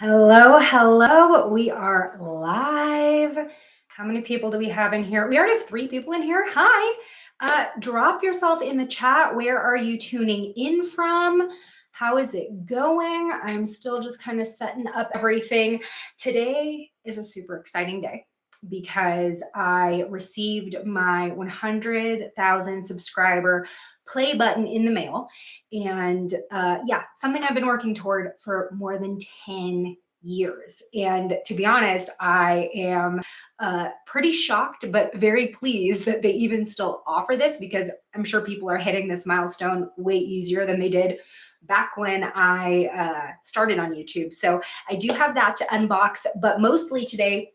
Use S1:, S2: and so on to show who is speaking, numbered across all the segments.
S1: Hello, hello. We are live. How many people do we have in here? We already have 3 people in here. Hi. Drop yourself in the chat. Where are you tuning in from? How is it going? I'm still just kind of setting up everything. Today is a super exciting day because I received my 100,000 subscriber play button in the mail. And yeah, something I've been working toward for more than 10 years. And to be honest, I am pretty shocked, but very pleased that they even still offer this, because I'm sure people are hitting this milestone way easier than they did back when I started on YouTube. So I do have that to unbox, but mostly today,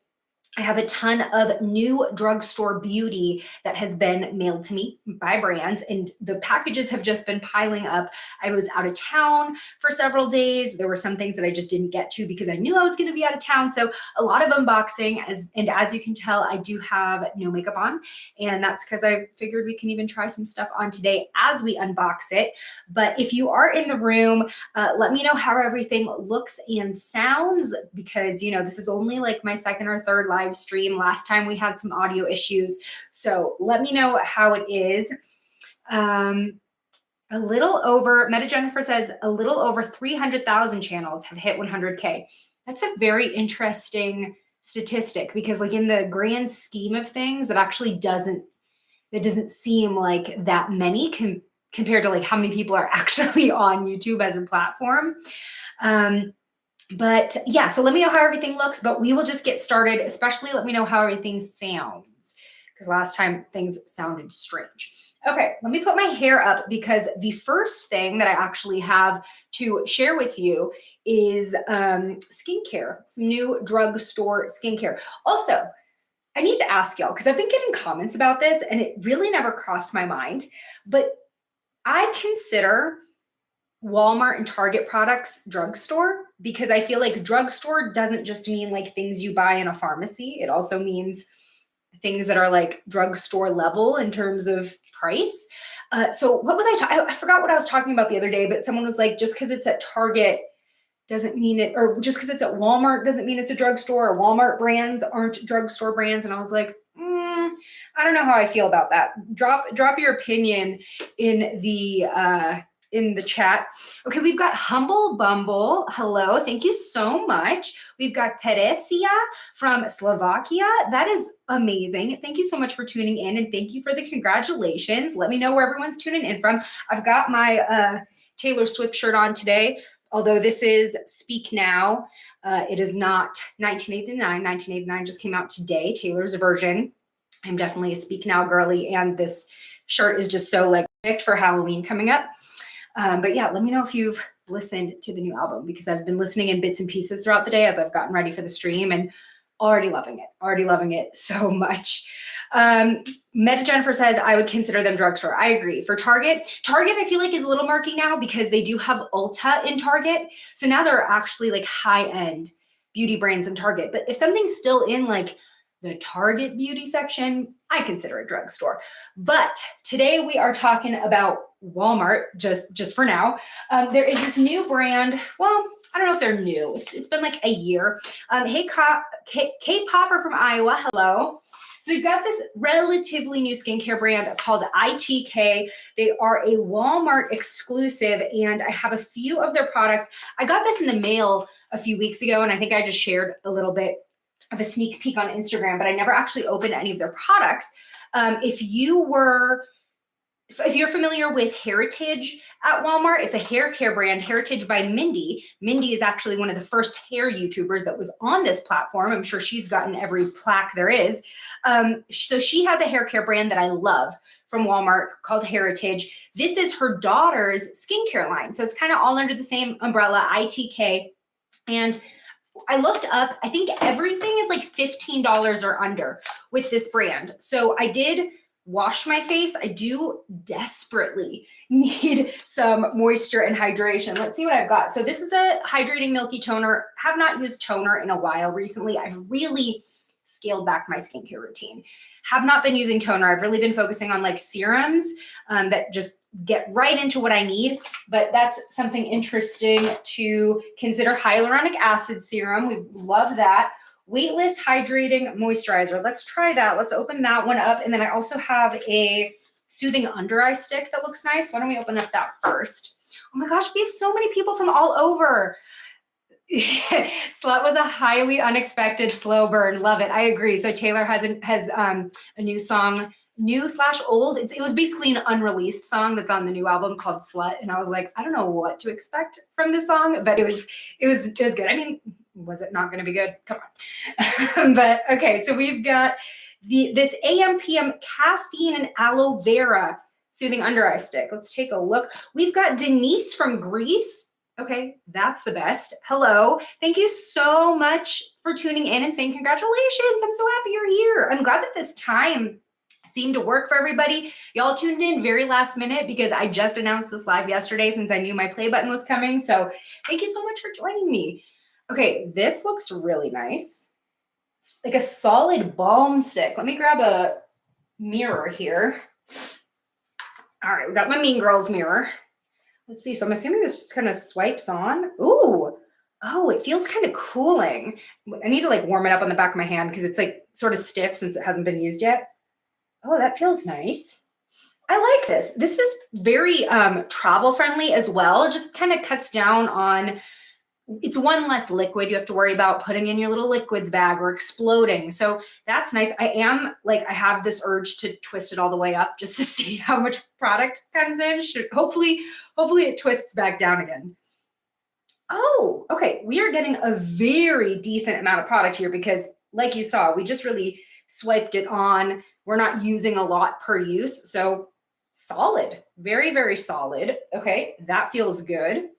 S1: I have a ton of new drugstore beauty that has been mailed to me by brands, and the packages have just been piling up. I was out of town for several days. There were some things that I just didn't get to because I knew I was going to be out of town. So a lot of unboxing, as you can tell, I do have no makeup on, and that's because I figured we can even try some stuff on today as we unbox it. But if you are in the room, let me know how everything looks and sounds, because this is only like my second or third live stream. Last time we had some audio issues, so let me know how it is. A little over, Meta Jennifer says, a little over 300,000 channels have hit 100K. That's a very interesting statistic, because like in the grand scheme of things, it doesn't seem like that many compared to like how many people are actually on YouTube as a platform. But yeah, so let me know how everything looks, but we will just get started. Especially let me know how everything sounds, because last time things sounded strange. Okay, let me put my hair up, because the first thing that I actually have to share with you is skincare, some new drugstore skincare. Also, I need to ask y'all, because I've been getting comments about this and it really never crossed my mind, but I consider Walmart and Target products drugstore, because I feel like drugstore doesn't just mean like things you buy in a pharmacy. It also means things that are like drugstore level in terms of price. So what was I forgot what I was talking about the other day, but someone was like, just because it's at Target doesn't mean it, or just because it's at Walmart doesn't mean it's a drugstore, or Walmart brands aren't drugstore brands. And I was like, I don't know how I feel about that. Drop your opinion in the chat. Okay, we've got Humble Bumble. Hello, thank you so much. We've got Teresia from Slovakia. That is amazing. Thank you so much for tuning in, and thank you for the congratulations. Let me know where everyone's tuning in from. I've got my Taylor Swift shirt on today, although this is Speak Now. It is not 1989. 1989 just came out today, Taylor's version. I'm definitely a Speak Now girly, and this shirt is just so like perfect for Halloween coming up. But yeah, let me know if you've listened to the new album, because I've been listening in bits and pieces throughout the day as I've gotten ready for the stream, and already loving it so much. Meta Jennifer says, I would consider them drugstore. I agree. For Target, I feel like is a little murky now, because they do have Ulta in Target. So now there are actually like high-end beauty brands in Target. But if something's still in like the Target beauty section, I consider it drugstore. But today we are talking about Walmart, just for now. There is this new brand. Well, I don't know if they're new. It's been like a year. Hey, K-Popper from Iowa. Hello. So we've got this relatively new skincare brand called ITK. They are a Walmart exclusive, and I have a few of their products. I got this in the mail a few weeks ago, and I think I just shared a little bit of a sneak peek on Instagram, but I never actually opened any of their products. If you're familiar with Heritage at Walmart, it's a hair care brand, Heritage by Mindy. Mindy is actually one of the first hair YouTubers that was on this platform. I'm sure she's gotten every plaque there is. So she has a hair care brand that I love from Walmart called Heritage. This is her daughter's skincare line. So it's kind of all under the same umbrella, ITK. And I looked up, I think everything is like $15 or under with this brand. So I did wash my face. I do desperately need some moisture and hydration. Let's see what I've got. So this is a hydrating milky toner. Have not used toner in a while recently. I've really scaled back my skincare routine. Have not been using toner. I've really been focusing on like serums that just get right into what I need, but that's something interesting to consider. Hyaluronic acid serum. We love that. Weightless hydrating moisturizer. Let's try that. Let's open that one up. And then I also have a soothing under eye stick that looks nice. Why don't we open up that first? Oh my gosh, we have so many people from all over. Slut was a highly unexpected slow burn. Love it. I agree. So Taylor has a new song, new/old. It was basically an unreleased song that's on the new album called Slut. And I was like, I don't know what to expect from this song, but it was good. I mean, was it not going to be good? Come on. But okay, so we've got this AM/PM caffeine and aloe vera soothing under eye stick. Let's take a look. We've got Denise from Greece. Okay, that's the best. Hello. Thank you so much for tuning in and saying congratulations. I'm so happy you're here. I'm glad that this time seemed to work for everybody. Y'all tuned in very last minute because I just announced this live yesterday since I knew my play button was coming. So thank you so much for joining me. Okay, this looks really nice. It's like a solid balm stick. Let me grab a mirror here. All right, we got my Mean Girls mirror. Let's see. So I'm assuming this just kind of swipes on. Ooh. Oh, it feels kind of cooling. I need to like warm it up on the back of my hand because it's like sort of stiff since it hasn't been used yet. Oh, that feels nice. I like this. This is very travel friendly as well. It just kind of cuts down on, it's one less liquid you have to worry about putting in your little liquids bag or exploding. So that's nice. I have this urge to twist it all the way up just to see how much product comes in. Hopefully it twists back down again. Oh, okay. We are getting a very decent amount of product here because like you saw, we just really swiped it on. We're not using a lot per use. So solid, very, very solid. Okay. That feels good.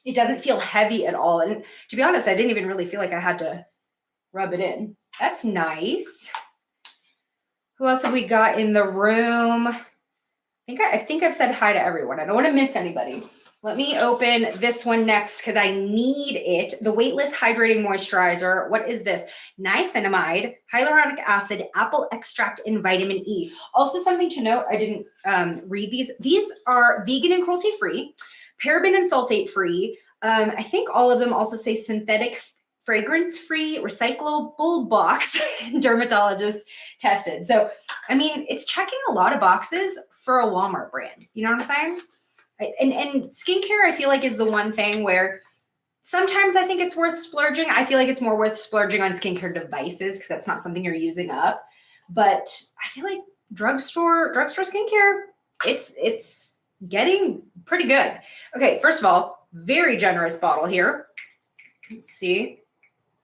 S1: It doesn't feel heavy at all. And to be honest, I didn't even really feel like I had to rub it in. That's nice. Who else have we got in the room? I think I've said hi to everyone. I don't want to miss anybody. Let me open this one next because I need it. The Weightless Hydrating Moisturizer. What is this? Niacinamide, hyaluronic acid, apple extract, and vitamin E. Also something to note, I didn't read these. These are vegan and cruelty-free, paraben and sulfate-free. I think all of them also say synthetic fragrance-free, recyclable box, and dermatologist tested. So, I mean, it's checking a lot of boxes for a Walmart brand. You know what I'm saying? And skincare, I feel like, is the one thing where sometimes I think it's worth splurging. I feel like it's more worth splurging on skincare devices because that's not something you're using up. But I feel like drugstore skincare, it's getting pretty good. Okay, first of all, very generous bottle here. Let's see.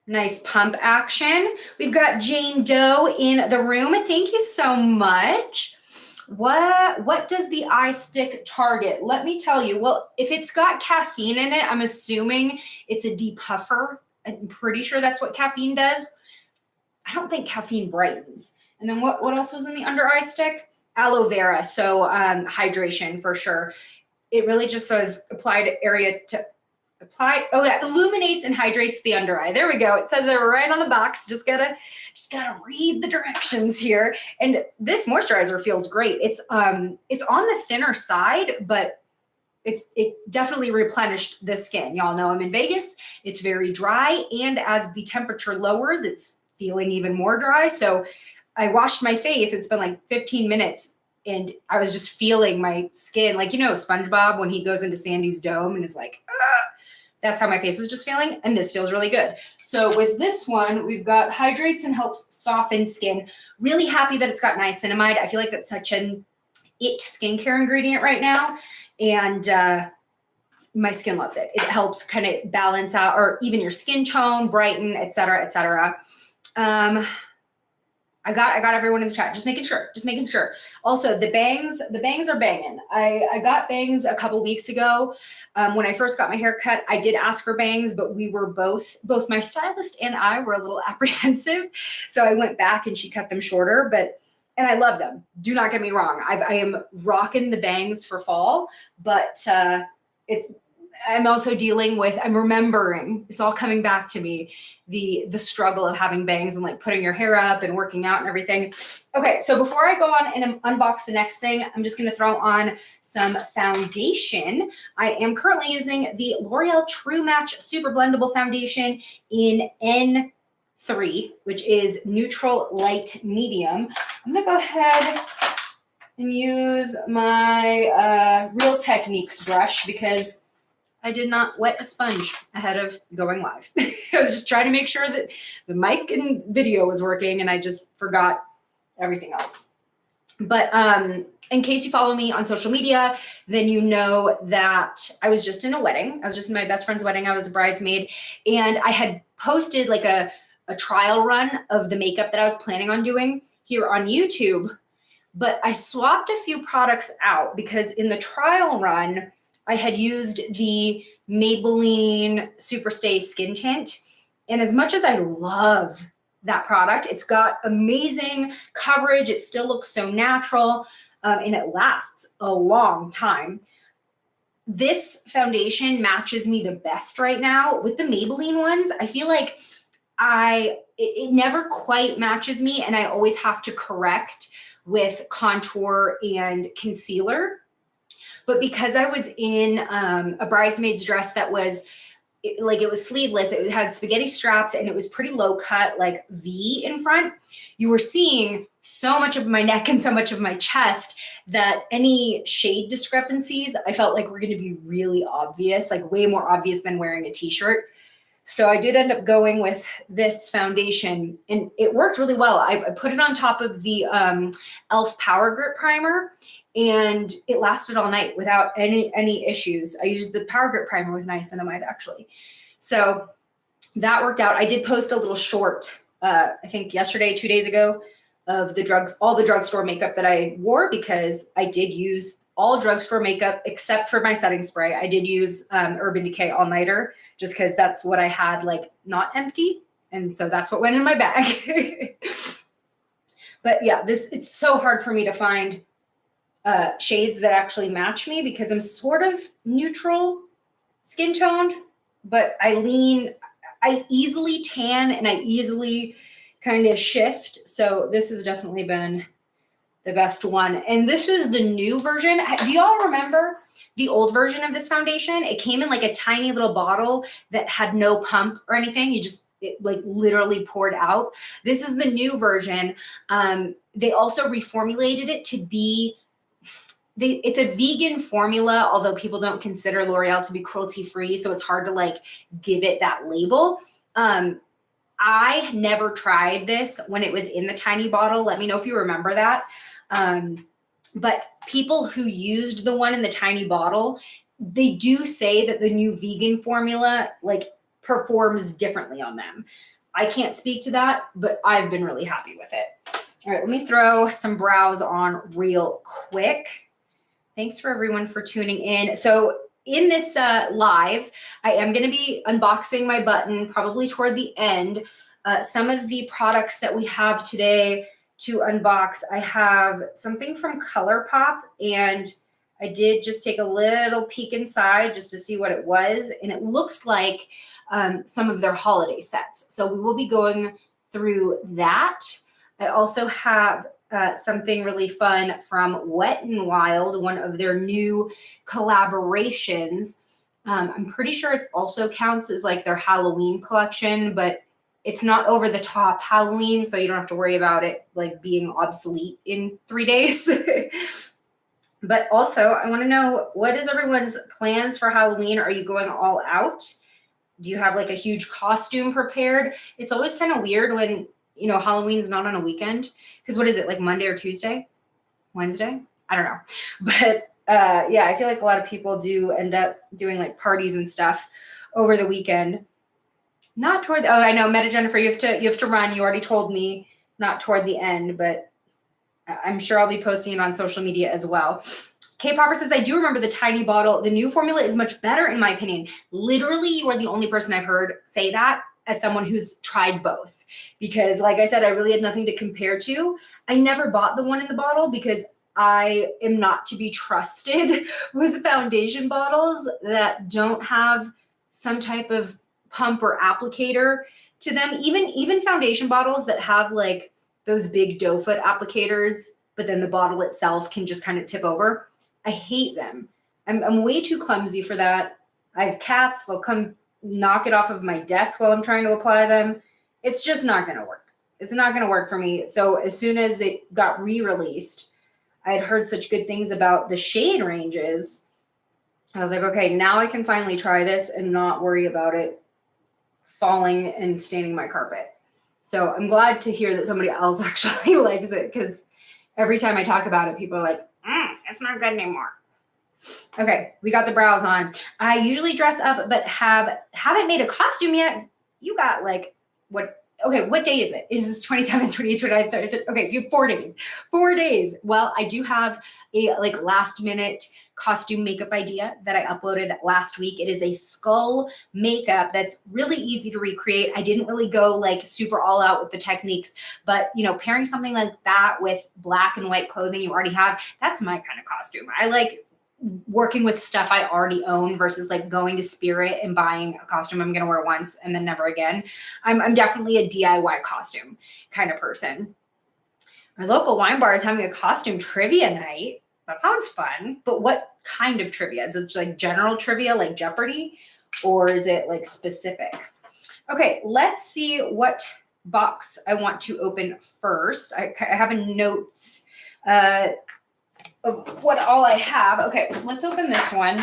S1: Nice pump action. We've got Jane Doe in the room. Thank you so much. What does the eye stick target? Let me tell you. Well, if it's got caffeine in it, I'm assuming it's a depuffer. I'm pretty sure that's what caffeine does. I don't think caffeine brightens. And then what else was in the under eye stick? Aloe vera. So hydration for sure. It really just says applied area to apply. Oh yeah, illuminates and hydrates the under eye. There we go. It says it right on the box. Just gotta read the directions here. And this moisturizer feels great. It's on the thinner side, but it definitely replenished the skin. Y'all know I'm in Vegas. It's very dry, and as the temperature lowers, it's feeling even more dry. So I washed my face. It's been like 15 minutes. And I was just feeling my skin, like, you know, SpongeBob when he goes into Sandy's dome and is like, ah. That's how my face was just feeling. And this feels really good. So with this one, we've got hydrates and helps soften skin. Really happy that it's got niacinamide. I feel like that's such an it skincare ingredient right now. And my skin loves it. It helps kind of balance out or even your skin tone, brighten, et cetera, et cetera. I got everyone in the chat. Just making sure. Also, the bangs are banging. I got bangs a couple weeks ago. When I first got my hair cut, I did ask for bangs, but we were both my stylist and I were a little apprehensive. So I went back and she cut them shorter, and I love them. Do not get me wrong. I am rocking the bangs for fall, but I'm also dealing with, I'm remembering, it's all coming back to me, the struggle of having bangs and like putting your hair up and working out and everything. Okay, so before I go on and unbox the next thing, I'm just gonna throw on some foundation. I am currently using the L'Oreal True Match Super Blendable Foundation in N3, which is neutral light medium. I'm gonna go ahead and use my Real Techniques brush because I did not wet a sponge ahead of going live. I was just trying to make sure that the mic and video was working, and I just forgot everything else. But in case you follow me on social media, then you know that I was just in a wedding. I was just in my best friend's wedding. I was a bridesmaid, and I had posted like a trial run of the makeup that I was planning on doing here on YouTube. But I swapped a few products out because in the trial run, I had used the Maybelline Superstay Skin Tint. And as much as I love that product, it's got amazing coverage. It still looks so natural, and it lasts a long time. This foundation matches me the best right now. With the Maybelline ones, I feel like it never quite matches me, and I always have to correct with contour and concealer. But because I was in a bridesmaid's dress that was it was sleeveless, it had spaghetti straps, and it was pretty low cut, like V in front, you were seeing so much of my neck and so much of my chest that any shade discrepancies, I felt like were going to be really obvious, like way more obvious than wearing a t-shirt. So I did end up going with this foundation, and it worked really well. I put it on top of the e.l.f. Power Grip Primer, and it lasted all night without any issues. I used the Power Grip Primer with niacinamide, actually. So that worked out. I did post a little short, I think yesterday, 2 days ago, of all the drugstore makeup that I wore, because I did use all drugstore makeup except for my setting spray. I did use Urban Decay All Nighter just because that's what I had, like, not empty. And so that's what went in my bag. But yeah, it's so hard for me to find shades that actually match me because I'm sort of neutral skin toned, but I easily tan and I easily kind of shift. So this has definitely been the best one. And this is the new version. Do y'all remember the old version of this foundation? It came in like a tiny little bottle that had no pump or anything. It like literally poured out. This is the new version. They also reformulated it to be, it's a vegan formula, although people don't consider L'Oreal to be cruelty-free, so it's hard to like give it that label. I never tried this when it was in the tiny bottle. Let me know if you remember that. But people who used the one in the tiny bottle, they do say that the new vegan formula like performs differently on them. I can't speak to that, but I've been really happy with it. All right, let me throw some brows on real quick. Thanks for everyone for tuning in. So in this live, I am going to be unboxing my button probably toward the end. Some of the products that we have today to unbox, I have something from ColourPop, and I did just take a little peek inside just to see what it was, and it looks like some of their holiday sets. So we will be going through that. I also have something really fun from Wet n Wild, one of their new collaborations. I'm pretty sure it also counts as like their Halloween collection, but it's not over the top Halloween, so you don't have to worry about it like being obsolete in 3 days. But also, I want to know, what is everyone's plans for Halloween? Are you going all out? Do you have like a huge costume prepared? It's always kind of weird when, you know, Halloween's not on a weekend, because what is it, like Monday or Tuesday? Wednesday? I don't know. But yeah, I feel like a lot of people do end up doing like parties and stuff over the weekend. Not toward the, oh, I know, Meta Jennifer, you have to run. You already told me not toward the end, but I'm sure I'll be posting it on social media as well. K-Popper says, I do remember the tiny bottle. The new formula is much better in my opinion. Literally, you are the only person I've heard say that as someone who's tried both. Because like I said, I really had nothing to compare to. I never bought the one in the bottle because I am not to be trusted with foundation bottles that don't have some type of pump or applicator to them. Even foundation bottles that have like those big doe foot applicators, but then the bottle itself can just kind of tip over. I hate them. I'm way too clumsy for that. I have cats. They'll come knock it off of my desk while I'm trying to apply them. It's just not going to work. It's not going to work for me. So as soon as it got re-released, I had heard such good things about the shade ranges. I was like, okay, now I can finally try this and not worry about it falling and staining my carpet. So I'm glad to hear that somebody else actually likes it, because every time I talk about it, people are like, it's not good anymore. Okay, we got the brows on. I usually dress up, but haven't made a costume yet. You got like, what day is it? Is this 27th, 28th, 29th, 30th? Okay, so you have 4 days. 4 days. Well, I do have a like last minute costume makeup idea that I uploaded last week. It is a skull makeup that's really easy to recreate. I didn't really go like super all out with the techniques, but pairing something like that with black and white clothing you already have, that's my kind of costume. I like working with stuff I already own versus like going to Spirit and buying a costume I'm going to wear once and then never again. I'm definitely a DIY costume kind of person. My local wine bar is having a costume trivia night. That sounds fun, but what kind of trivia? Is it like general trivia like Jeopardy, or is it like specific? Okay, let's see what box I want to open first. I have a notes of what all I have. Okay, let's open this one.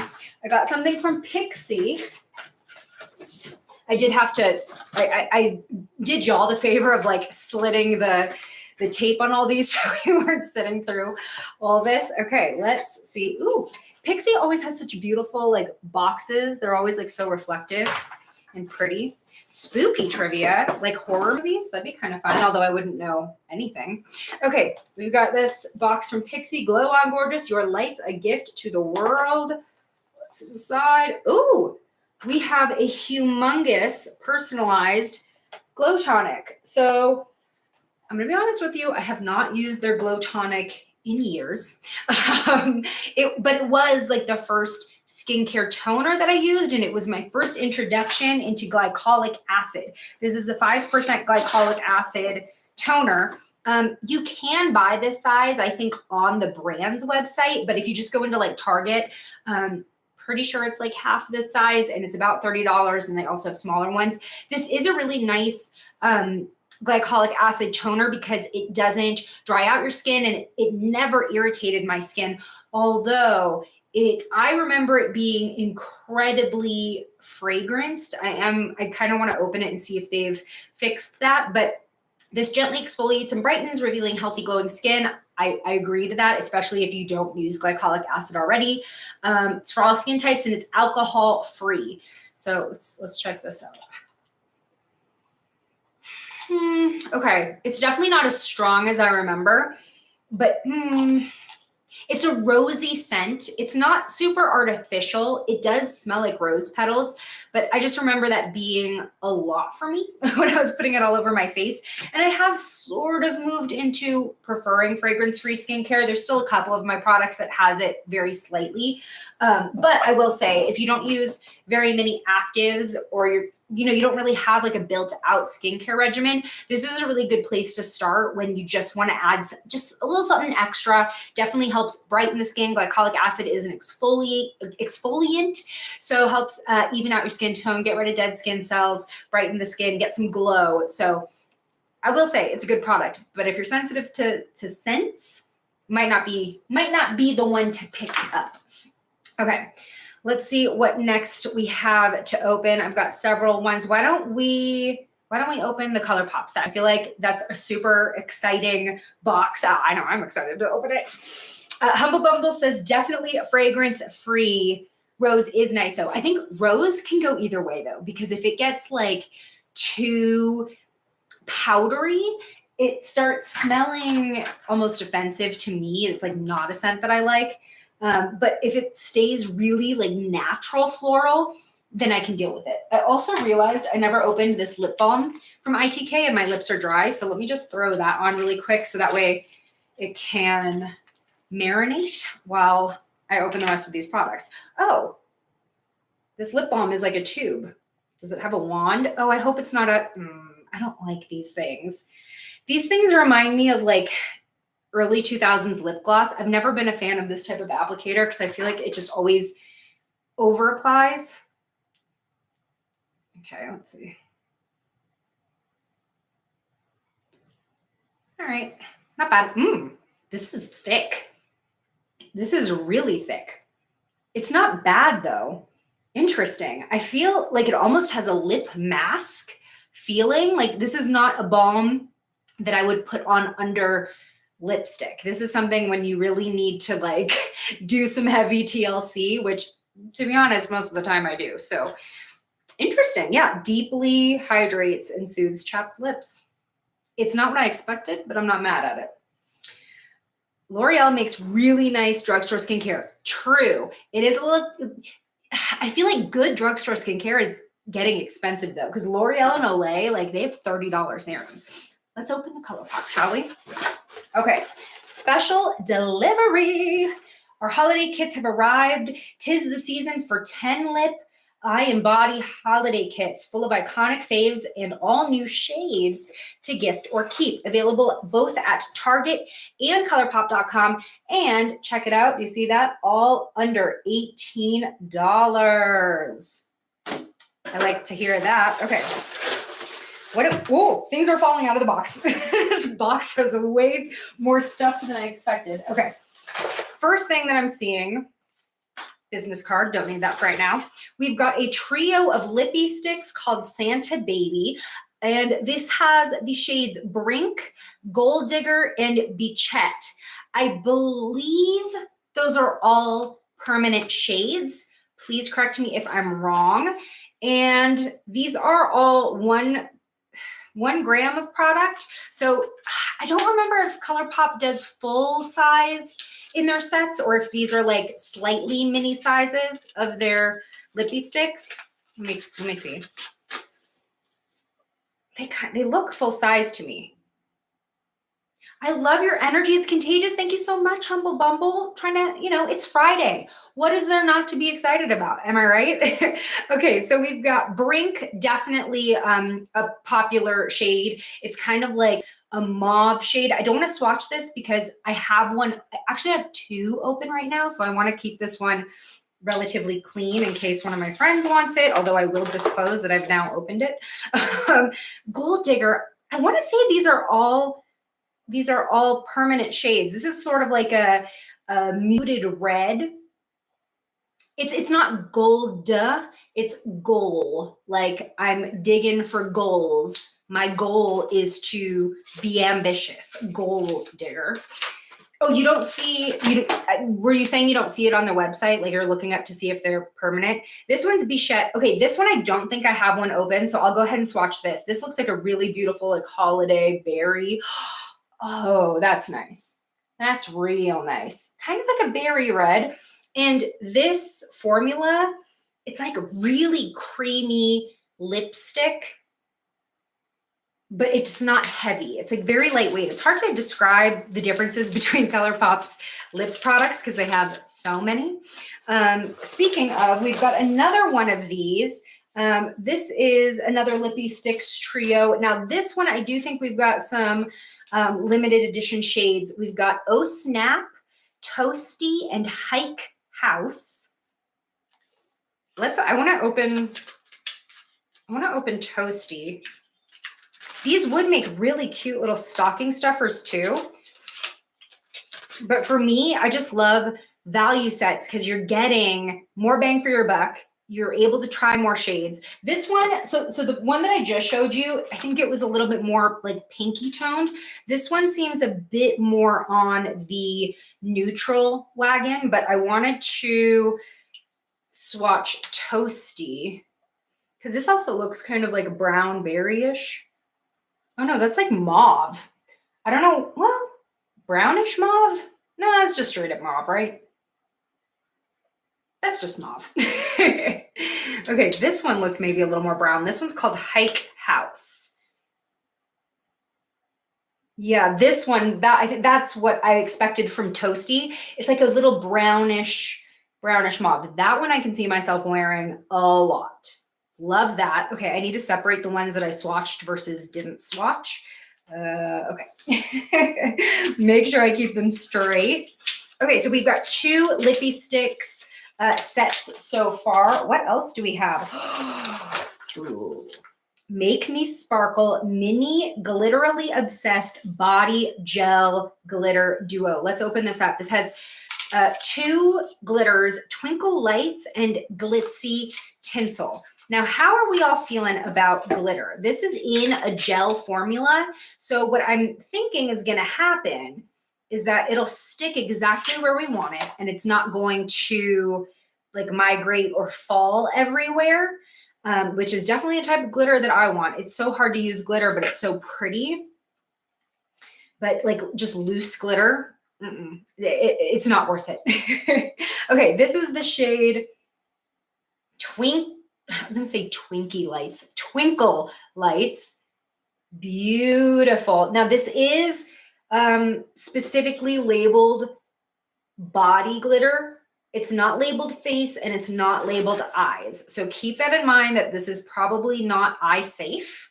S1: I got something from Pixie. I did have to, I did y'all the favor of like slitting the tape on all these so we weren't sitting through all this. Okay, let's see. Ooh, Pixie always has such beautiful like boxes. They're always like so reflective and pretty. Spooky trivia, like horror movies. That'd be kind of fun, although I wouldn't know anything. Okay, we've got this box from Pixie. Glow on Gorgeous, your light's a gift to the world. What's inside? Ooh, we have a humongous personalized glow tonic. So I'm going to be honest with you, I have not used their glow tonic in years. But it was like the first skincare toner that I used, and it was my first introduction into glycolic acid. This is a 5% glycolic acid toner. You can buy this size, I think, on the brand's website, but if you just go into like Target, pretty sure it's like half this size, and it's about $30, and they also have smaller ones. This is a really nice glycolic acid toner because it doesn't dry out your skin, and it never irritated my skin, although I remember it being incredibly fragranced. I kind of want to open it and see if they've fixed that, but this gently exfoliates and brightens, revealing healthy glowing skin. I agree to that, especially if you don't use glycolic acid already. It's for all skin types, and it's alcohol free. So let's check this out. Okay, it's definitely not as strong as I remember, but it's a rosy scent. It's not super artificial. It does smell like rose petals, but I just remember that being a lot for me when I was putting it all over my face. And I have sort of moved into preferring fragrance-free skincare. There's still a couple of my products that has it very slightly. But I will say, if you don't use very many actives, or you don't really have like a built out skincare regimen, this is a really good place to start when you just want to add just a little something extra. Definitely helps brighten the skin. Glycolic acid is an exfoliant, so helps even out your skin tone, get rid of dead skin cells, brighten the skin, get some glow. So I will say it's a good product, but if you're sensitive to scents, might not be the one to pick up. Okay. Let's see what next we have to open. I've got several ones. Why don't we open the ColourPop set? I feel like that's a super exciting box. I know I'm excited to open it. Humble Bumble says definitely fragrance free. Rose is nice though. I think rose can go either way though, because if it gets like too powdery, it starts smelling almost offensive to me. It's like not a scent that I like. But if it stays really like natural floral, then I can deal with it. I also realized I never opened this lip balm from ITK and my lips are dry. So let me just throw that on really quick so that way it can marinate while I open the rest of these products. Oh, this lip balm is like a tube. Does it have a wand? Oh, I hope it's not I don't like these things. These things remind me of like early 2000s lip gloss. I've never been a fan of this type of applicator because I feel like it just always over applies. Okay, let's see. All right, not bad. This is thick. This is really thick. It's not bad though. Interesting. I feel like it almost has a lip mask feeling. Like this is not a balm that I would put on under lipstick. This is something when you really need to like do some heavy TLC, which to be honest, most of the time I do. So interesting. Yeah. Deeply hydrates and soothes chapped lips. It's not what I expected, but I'm not mad at it. L'Oreal makes really nice drugstore skincare. True. It is a little, I feel like good drugstore skincare is getting expensive though, because L'Oreal and Olay, like they have $30 serums. Let's open the ColourPop, shall we? Okay, special delivery. Our holiday kits have arrived. 'Tis the season for 10 lip, eye, and body holiday kits full of iconic faves and all new shades to gift or keep. Available both at Target and ColourPop.com. And check it out. Do you see that? All under $18. I like to hear that. Okay. Whoa, things are falling out of the box. This box has way more stuff than I expected. Okay. First thing that I'm seeing, business card, don't need that for right now. We've got a trio of lippy sticks called Santa Baby. And this has the shades Brink, Gold Digger, and Bichette. I believe those are all permanent shades. Please correct me if I'm wrong. And these are all one gram of product. So I don't remember if ColourPop does full size in their sets or if these are like slightly mini sizes of their lippy sticks. Let me see. They look full size to me. I love your energy. It's contagious. Thank you so much, Humble Bumble. Trying to, it's Friday. What is there not to be excited about? Am I right? Okay, so we've got Brink, definitely a popular shade. It's kind of like a mauve shade. I don't want to swatch this because I have one. I actually have two open right now, so I want to keep this one relatively clean in case one of my friends wants it, although I will disclose that I've now opened it. Gold Digger, I want to say these are all permanent shades. This is sort of like a muted red. It's not gold, it's goal. Like I'm digging for goals. My goal is to be ambitious. Gold Digger. Oh, were you saying you don't see it on their website? Like you're looking up to see if they're permanent? This one's Bichette. Okay, this one I don't think I have one open, so I'll go ahead and swatch this. This looks like a really beautiful like holiday berry. Oh, that's nice. That's real nice. Kind of like a berry red. And this formula, it's like really creamy lipstick, but it's not heavy. It's like very lightweight. It's hard to describe the differences between ColourPop's lip products because they have so many. Speaking of, we've got another one of these. This is another Lippy Sticks trio. Now this one, I do think we've got some limited edition shades. We've got Oh Snap, Toasty, and Hike House. I want to open Toasty. These would make really cute little stocking stuffers too. But for me, I just love value sets because you're getting more bang for your buck. You're able to try more shades. This one, so the one that I just showed you, I think it was a little bit more like pinky toned. This one seems a bit more on the neutral wagon, but I wanted to swatch Toasty because this also looks kind of like brown berry-ish. Oh no, that's like mauve. I don't know, well, brownish mauve? No, that's just straight up mauve, right? That's just mauve. Okay, this one looked maybe a little more brown. This one's called Hike House. Yeah, this one, that I think that's what I expected from Toasty. It's like a little brownish mauve. That one I can see myself wearing a lot. Love that. Okay, I need to separate the ones that I swatched versus didn't swatch. Okay. Make sure I keep them straight. Okay, so we've got 2 Lippy Sticks sets so far. What else do we have? Ooh. Make Me Sparkle Mini Glitterily Obsessed Body Gel Glitter Duo. Let's open this up. This has 2 glitters, Twinkle Lights and Glitzy Tinsel. Now, how are we all feeling about glitter? This is in a gel formula. So what I'm thinking is going to happen is that it'll stick exactly where we want it, and it's not going to like migrate or fall everywhere. Which is definitely a type of glitter that I want. It's so hard to use glitter, but it's so pretty. But like just loose glitter, it's not worth it. Okay, this is the shade I was gonna say Twinkie Lights, Twinkle Lights. Beautiful. Now this is specifically labeled body glitter. It's not labeled face and it's not labeled eyes. So keep that in mind that this is probably not eye safe.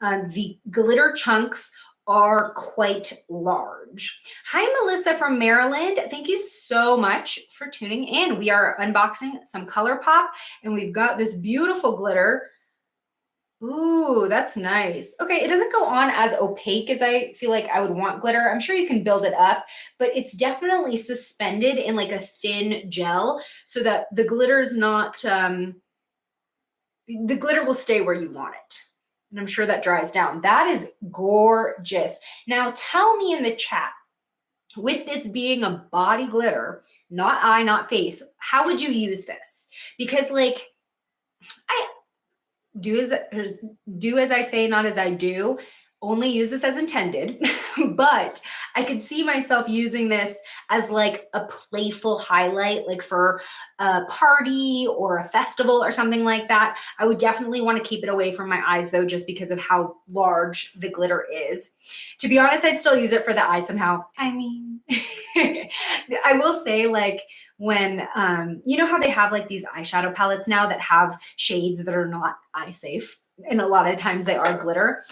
S1: The glitter chunks are quite large. Hi, Melissa from Maryland. Thank you so much for tuning in. We are unboxing some ColourPop and we've got this beautiful glitter. Ooh, that's nice. Okay, it doesn't go on as opaque as I feel like I would want glitter. I'm sure you can build it up, but it's definitely suspended in like a thin gel so that the glitter is not, the glitter will stay where you want it. And I'm sure that dries down. That is gorgeous. Now tell me in the chat, with this being a body glitter, not eye, not face, how would you use this? Because like, do as I say, not as I do. Only use this as intended. But I could see myself using this as like a playful highlight, like for a party or a festival or something like that. I would definitely want to keep it away from my eyes though, just because of how large the glitter is. To be honest, I'd still use it for the eye somehow. I mean, I will say like, when you know how they have like these eyeshadow palettes now that have shades that are not eye safe, and a lot of times they are glitter.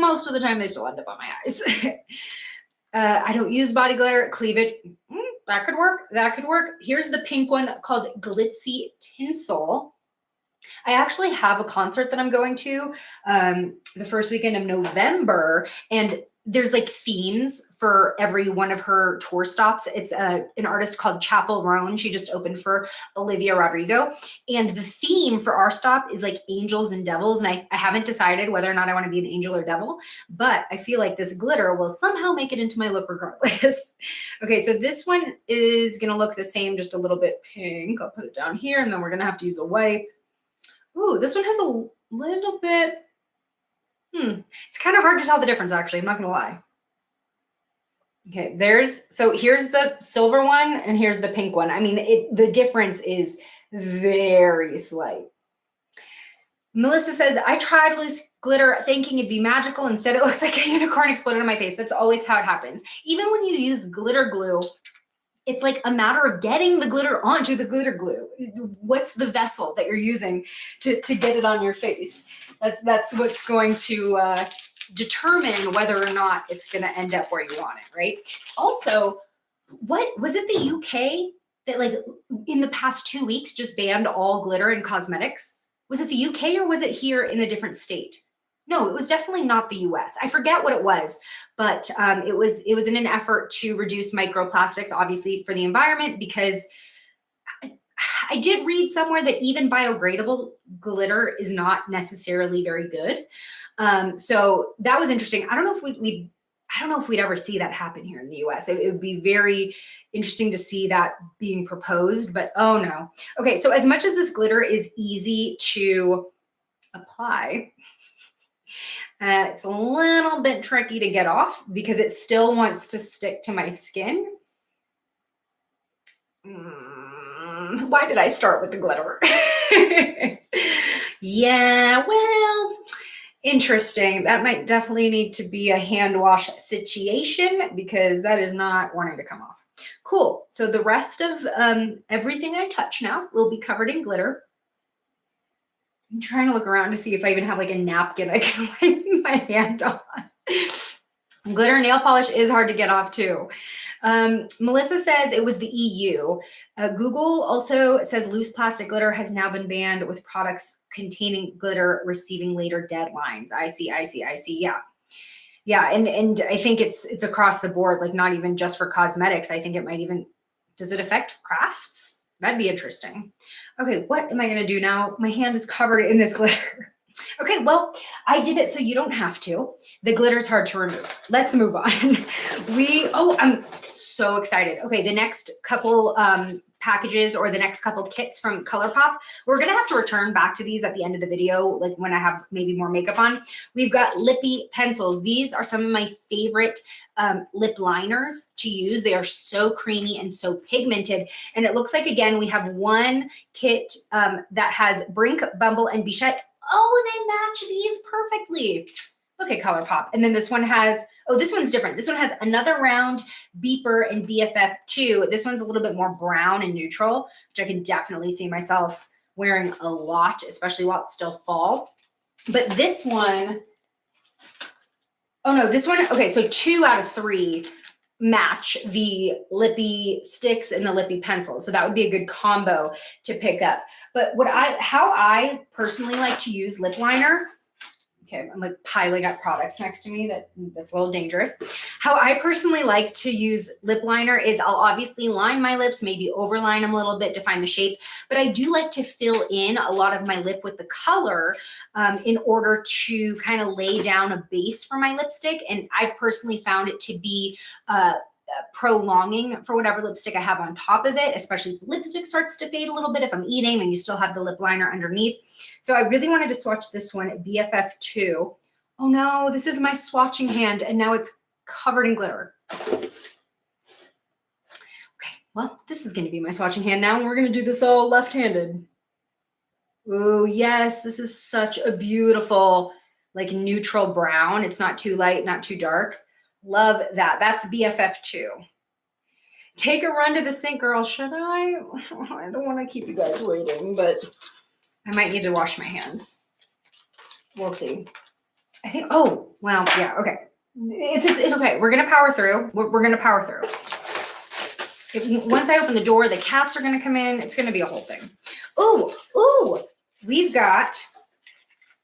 S1: Most of the time they still end up on my eyes. I don't use body glitter. Cleavage, that could work. That could work. Here's the pink one called Glitzy Tinsel. I actually have a concert that I'm going to the first weekend of November, and there's like themes for every one of her tour stops. It's an artist called Chapel Roan. She just opened for Olivia Rodrigo. And the theme for our stop is like angels and devils. And I haven't decided whether or not I want to be an angel or devil, but I feel like this glitter will somehow make it into my look regardless. Okay, so this one is going to look the same, just a little bit pink. I'll put it down here, and then we're going to have to use a wipe. Ooh, this one has a little bit, it's kind of hard to tell the difference, actually. I'm not gonna lie. Okay, so here's the silver one and here's the pink one. I mean, the difference is very slight. Melissa says, I tried loose glitter thinking it'd be magical. Instead, it looked like a unicorn exploded on my face. That's always how it happens. Even when you use glitter glue, it's like a matter of getting the glitter onto the glitter glue. What's the vessel that you're using to get it on your face? That's what's going to determine whether or not it's going to end up where you want it, right? Also, what was it the UK that like in the past 2 weeks just banned all glitter in cosmetics? Was it the UK or was it here in a different state? No, it was definitely not the US. I forget what it was, but it was in an effort to reduce microplastics, obviously for the environment, because I did read somewhere that even biodegradable glitter is not necessarily very good. So that was interesting. I don't know if we'd ever see that happen here in the US. It would be very interesting to see that being proposed, but oh no. Okay, so as much as this glitter is easy to apply, it's a little bit tricky to get off because it still wants to stick to my skin. Why did I start with the glitter? Yeah, well, Interesting. That might definitely need to be a hand wash situation because that is not wanting to come off. Cool. So the rest of everything I touch now will be covered in glitter. I'm trying to look around to see if I even have like a napkin I can wipe my hand on. Glitter nail polish is hard to get off too. Melissa says it was the EU. Google also says loose plastic glitter has now been banned with products containing glitter receiving later deadlines. I see. Yeah. Yeah. And I think it's across the board, like not even just for cosmetics. I think it might even, does it affect crafts? That'd be interesting. Okay, what am I going to do now? My hand is covered in this glitter. Okay, well, I did it so you don't have to. The glitter's hard to remove. Let's move on. I'm so excited. Okay, the next couple packages or the next couple kits from ColourPop, we're gonna have to return back to these at the end of the video, like when I have maybe more makeup on. We've got lippy pencils. These are some of my favorite lip liners to use. They are so creamy and so pigmented. And it looks like, again, we have one kit that has Brink, Bumble, and Bichette. Oh, they match these perfectly. Look at ColourPop. And then this one has, this one's different. This one has Another Round, Beeper, and BFF2. This one's a little bit more brown and neutral, which I can definitely see myself wearing a lot, especially while it's still fall. But this one, okay, so 2 out of 3 match the lippy sticks and the lippy pencils. So that would be a good combo to pick up. But how I personally like to use lip liner, okay, I'm like piling up products next to me. That's a little dangerous. How I personally like to use lip liner is I'll obviously line my lips, maybe overline them a little bit to find the shape, but I do like to fill in a lot of my lip with the color in order to kind of lay down a base for my lipstick. And I've personally found it to be prolonging for whatever lipstick I have on top of it, especially if the lipstick starts to fade a little bit. If I'm eating and you still have the lip liner underneath. So I really wanted to swatch this one at BFF2. Oh no, this is my swatching hand and now it's covered in glitter. Okay, well, this is going to be my swatching hand now and we're going to do this all left-handed. Oh yes, this is such a beautiful, like neutral brown. It's not too light, not too dark. Love that. That's BFF2. Take a run to the sink, girl. Should I? I don't want to keep you guys waiting, but I might need to wash my hands. We'll see. I think, oh, well, yeah, okay. It's okay. We're going to power through. We're going to power through. Once I open the door, the cats are going to come in. It's going to be a whole thing. Ooh, we've got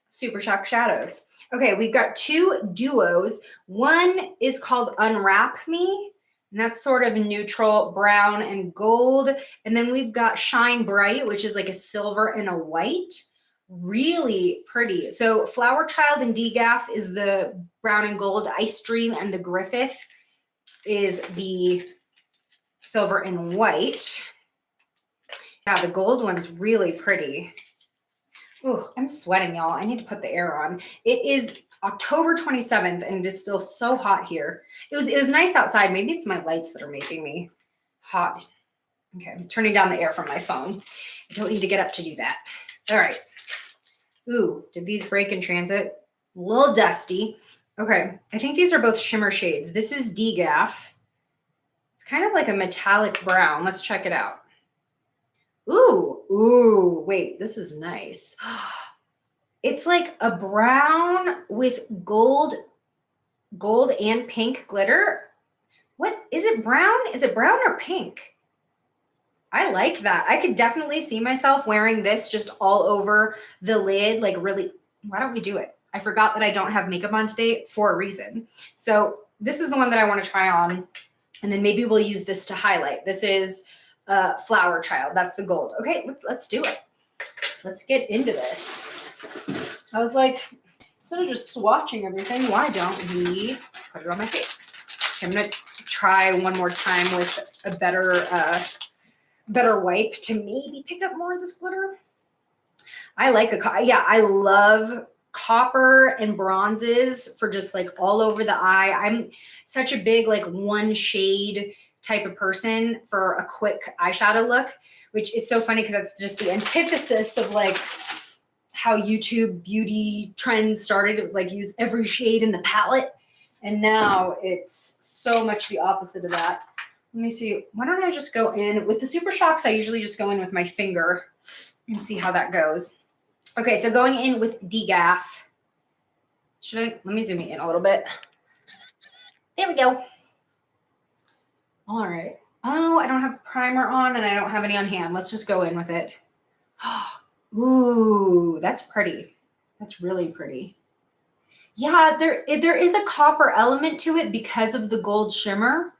S1: Super Shock Shadows. Okay, we've got 2 duos. One is called Unwrap Me, and that's sort of neutral brown and gold. And then we've got Shine Bright, which is like a silver and a white. Really pretty. So Flower Child and DGAF is the brown and gold. Ice Dream and the Griffith is the silver and white. Yeah, the gold one's really pretty. Oh, I'm sweating, y'all. I need to put the air on. It is October 27th, and it is still so hot here. It was nice outside. Maybe it's my lights that are making me hot. Okay, I'm turning down the air from my phone. I don't need to get up to do that. All right. Ooh, did these break in transit? A little dusty. Okay, I think these are both shimmer shades. This is DGAF. It's kind of like a metallic brown. Let's check it out. Ooh, wait, this is nice. It's like a brown with gold and pink glitter. What is it, brown? Is it brown or pink? I like that. I could definitely see myself wearing this just all over the lid. Like really, why don't we do it? I forgot that I don't have makeup on today for a reason. So this is the one that I want to try on. And then maybe we'll use this to highlight. This is Flower Child. That's the gold. Okay, let's do it. Let's get into this. I was like, instead of just swatching everything, why don't we put it on my face? Okay, I'm gonna try one more time with a better wipe to maybe pick up more of this glitter. I love copper and bronzes for just like all over the eye. I'm such a big like one shade type of person for a quick eyeshadow look, which it's so funny because that's just the antithesis of like how YouTube beauty trends started. It was like use every shade in the palette. And now it's so much the opposite of that. Let me see. Why don't I just go in with the Super Shocks? I usually just go in with my finger and see how that goes. Okay, so going in with DGAF. Let me zoom in a little bit. There we go. All right. Oh, I don't have primer on and I don't have any on hand. Let's just go in with it. Ooh, that's pretty. That's really pretty. Yeah, there is a copper element to it because of the gold shimmer.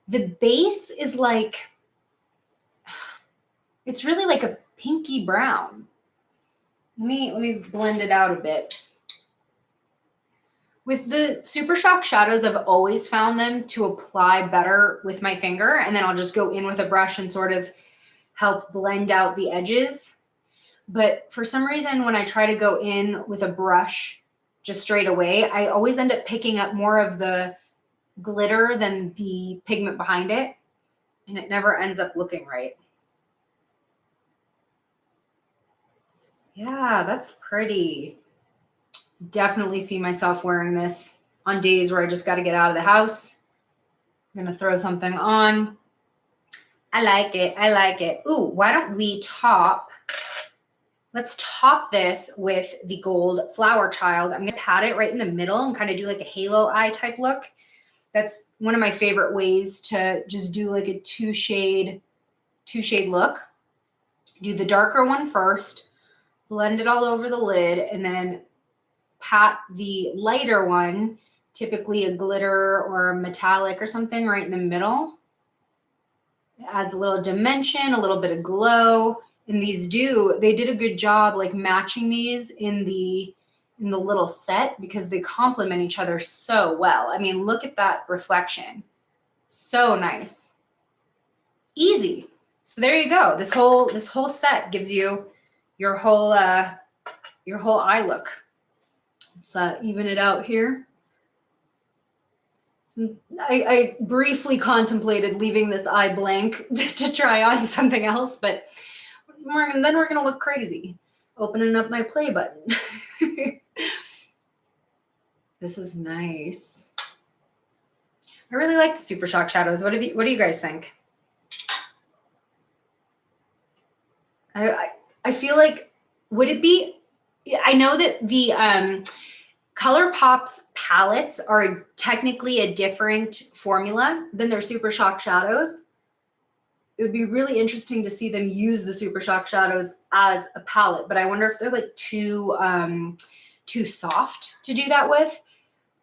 S1: The base is like, it's really like a pinky brown. Let me blend it out a bit. With the Super Shock shadows, I've always found them to apply better with my finger, and then I'll just go in with a brush and sort of help blend out the edges. But for some reason, when I try to go in with a brush just straight away, I always end up picking up more of the glitter than the pigment behind it, and it never ends up looking right. Yeah, that's pretty. Definitely see myself wearing this on days where I just got to get out of the house. I'm going to throw something on. I like it. I like it. Ooh, why don't we let's top this with the gold Flower Child. I'm going to pat it right in the middle and kind of do like a halo eye type look. That's one of my favorite ways to just do like a two shade look. Do the darker one first, blend it all over the lid, and then pat the lighter one, typically a glitter or a metallic or something right in the middle. It adds a little dimension, a little bit of glow. And they did a good job like matching these in the little set because they complement each other so well. I mean, look at that reflection. So nice. Easy. So there you go. This whole set gives you your whole eye look. Let's even it out here. So I briefly contemplated leaving this eye blank to try on something else, but then we're going to look crazy. Opening up my play button. This is nice. I really like the Super Shock shadows. What do you guys think? I feel like, would it be, I know that the ColourPop's palettes are technically a different formula than their Super Shock shadows. It would be really interesting to see them use the Super Shock shadows as a palette, but I wonder if they're like too soft to do that with.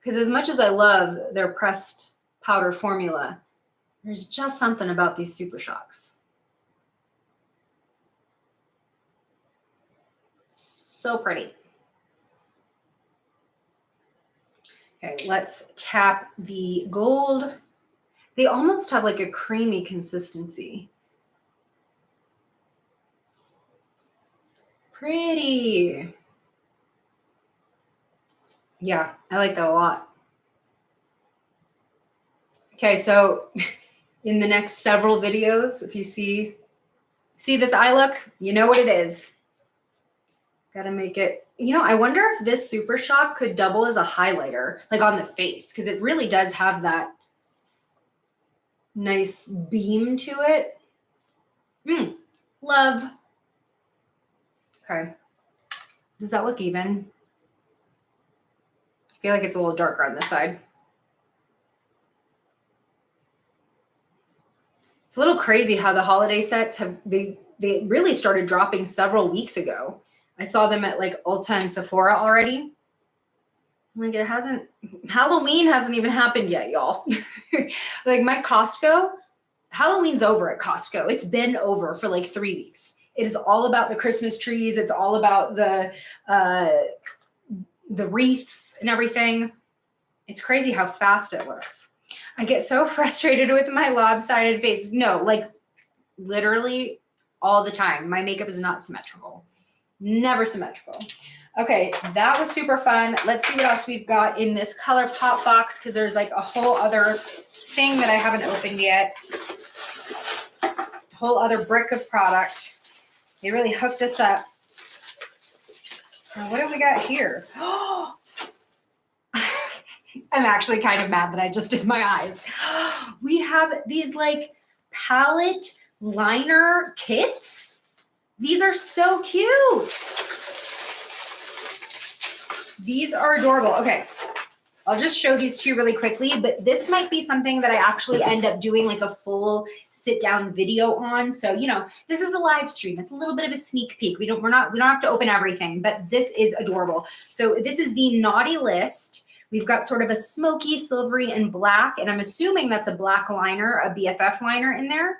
S1: Because as much as I love their pressed powder formula, there's just something about these Super Shocks. So pretty. Okay, let's tap the gold. They almost have like a creamy consistency. Pretty. Yeah, I like that a lot. Okay, so in the next several videos, if you see this eye look, you know what it is. Got to make it, I wonder if this Super Shock could double as a highlighter, like on the face, because it really does have that nice beam to it. Love. Okay. Does that look even? I feel like it's a little darker on this side. It's a little crazy how the holiday sets they really started dropping several weeks ago. I saw them at like Ulta and Sephora already. Like Halloween hasn't even happened yet, y'all. Like my Costco, Halloween's over at Costco. It's been over for like 3 weeks. It is all about the Christmas trees. It's all about the wreaths and everything. It's crazy how fast it looks. I get so frustrated with my lopsided face. No, like literally all the time. My makeup is not symmetrical. Never symmetrical. Okay, that was super fun. Let's see what else we've got in this ColourPop box because there's like a whole other thing that I haven't opened yet. A whole other brick of product. They really hooked us up. Now, what have we got here? I'm actually kind of mad that I just did my eyes. We have these like palette liner kits. These are so cute. These are adorable. Okay, I'll just show these to you really quickly, but this might be something that I actually end up doing like a full sit down video on. So, you know, this is a live stream. It's a little bit of a sneak peek. We don't have to open everything, but this is adorable. So this is the Naughty List. We've got sort of a smoky, silvery, and black, and I'm assuming that's a black liner, a BFF liner in there.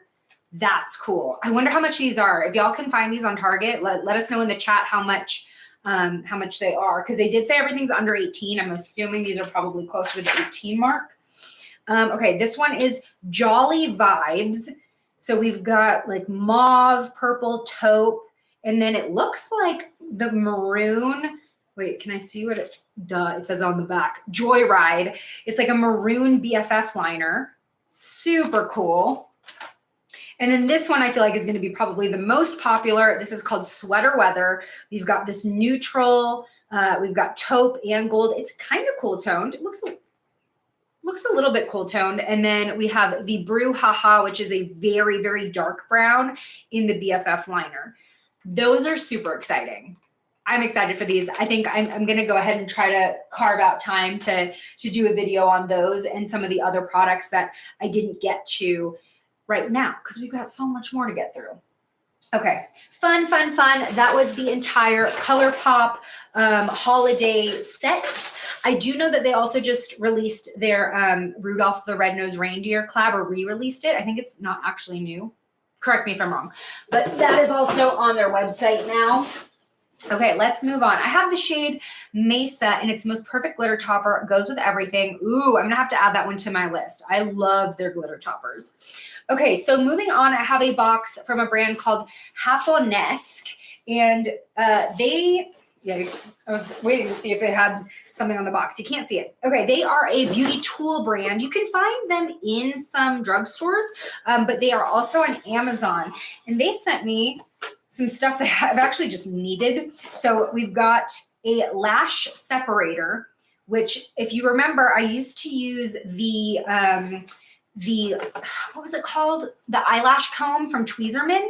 S1: That's cool. I wonder how much these are. If y'all can find these on Target, let us know in the chat how much they are, because they did say everything's under 18. I'm assuming these are probably closer to the 18 mark. Okay, this one is Jolly Vibes. So we've got like mauve, purple, taupe, and then it looks like the maroon. Wait, can I see what it says on the back? Joyride. It's like a maroon BFF liner. Super cool. And then this one I feel like is going to be probably the most popular. This is called Sweater Weather. We've got this neutral, we've got taupe and gold. It's kind of cool toned. It looks a little bit cool toned. And then we have the Brouhaha, which is a very, very dark brown in the BFF liner. Those are super exciting. I'm excited for these. I think I'm going to go ahead and try to carve out time to do a video on those and some of the other products that I didn't get to right now, because we've got so much more to get through. Okay, fun. That was the entire ColourPop holiday sets. I do know that they also just released their Rudolph the Red-Nosed Reindeer collab, or re-released it. I think it's not actually new. Correct me if I'm wrong. But that is also on their website now. Okay, let's move on. I have the shade Mesa, and it's the most perfect glitter topper. It goes with everything. Ooh, I'm going to have to add that one to my list. I love their glitter toppers. Okay, so moving on, I have a box from a brand called Japonesque, and I was waiting to see if it had something on the box. You can't see it. Okay, they are a beauty tool brand. You can find them in some drugstores, but they are also on Amazon, and they sent me some stuff that I've actually just needed. So we've got a lash separator, which, if you remember, I used to use the what was it called? The eyelash comb from Tweezerman.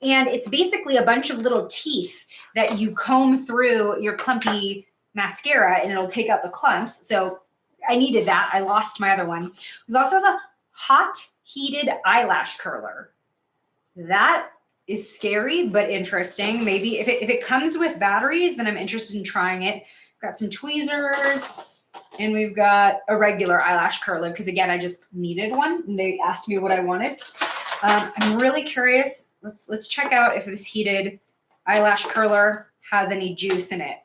S1: And it's basically a bunch of little teeth that you comb through your clumpy mascara, and it'll take out the clumps. So I needed that. I lost my other one. We also have a hot heated eyelash curler. That is scary, but interesting. Maybe if it comes with batteries, then I'm interested in trying it. Got some tweezers, and we've got a regular eyelash curler, because again, I just needed one, and they asked me what I wanted. I'm really curious. Let's check out if this heated eyelash curler has any juice in it.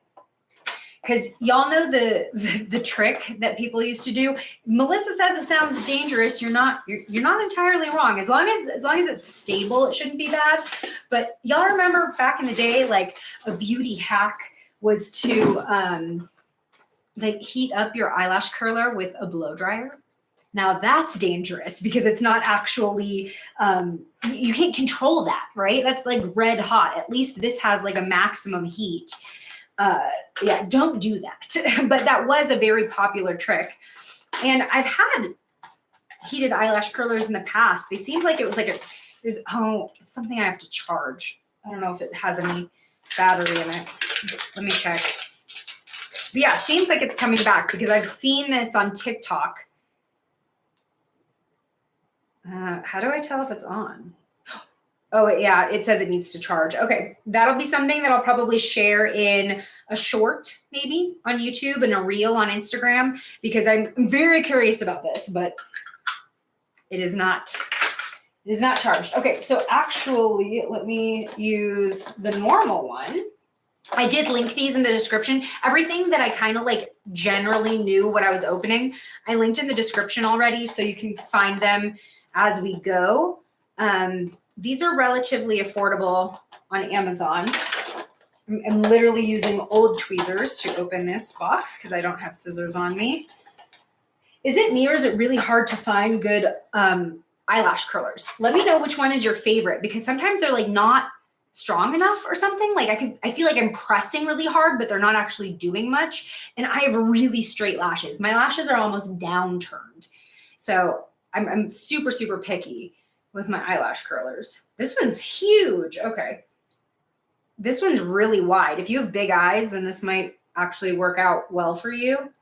S1: Because y'all know the trick that people used to do. Melissa says it sounds dangerous. You're not entirely wrong. As long as it's stable, it shouldn't be bad. But y'all remember back in the day, like a beauty hack was to like heat up your eyelash curler with a blow dryer. Now that's dangerous, because it's not actually, you can't control that, right? That's like red hot. At least this has like a maximum heat. Yeah, don't do that. But that was a very popular trick. And I've had heated eyelash curlers in the past. They seemed like it was like it's something I have to charge. I don't know if it has any battery in it. Let me check. But yeah, seems like it's coming back, because I've seen this on TikTok. How do I tell if it's on? Oh, yeah, it says it needs to charge. Okay, that'll be something that I'll probably share in a short, maybe, on YouTube, and a reel on Instagram, because I'm very curious about this, but it is not charged. Okay, so actually, let me use the normal one. I did link these in the description. Everything that I kind of like generally knew what I was opening, I linked in the description already, so you can find them as we go. These are relatively affordable on Amazon. I'm literally using old tweezers to open this box, because I don't have scissors on me. Is it me, or is it really hard to find good eyelash curlers? Let me know which one is your favorite, because sometimes they're like not strong enough or something. Like I feel like I'm pressing really hard, but they're not actually doing much. And I have really straight lashes. My lashes are almost downturned. So I'm super, super picky with my eyelash curlers. This one's huge. Okay. This one's really wide. If you have big eyes, then this might actually work out well for you.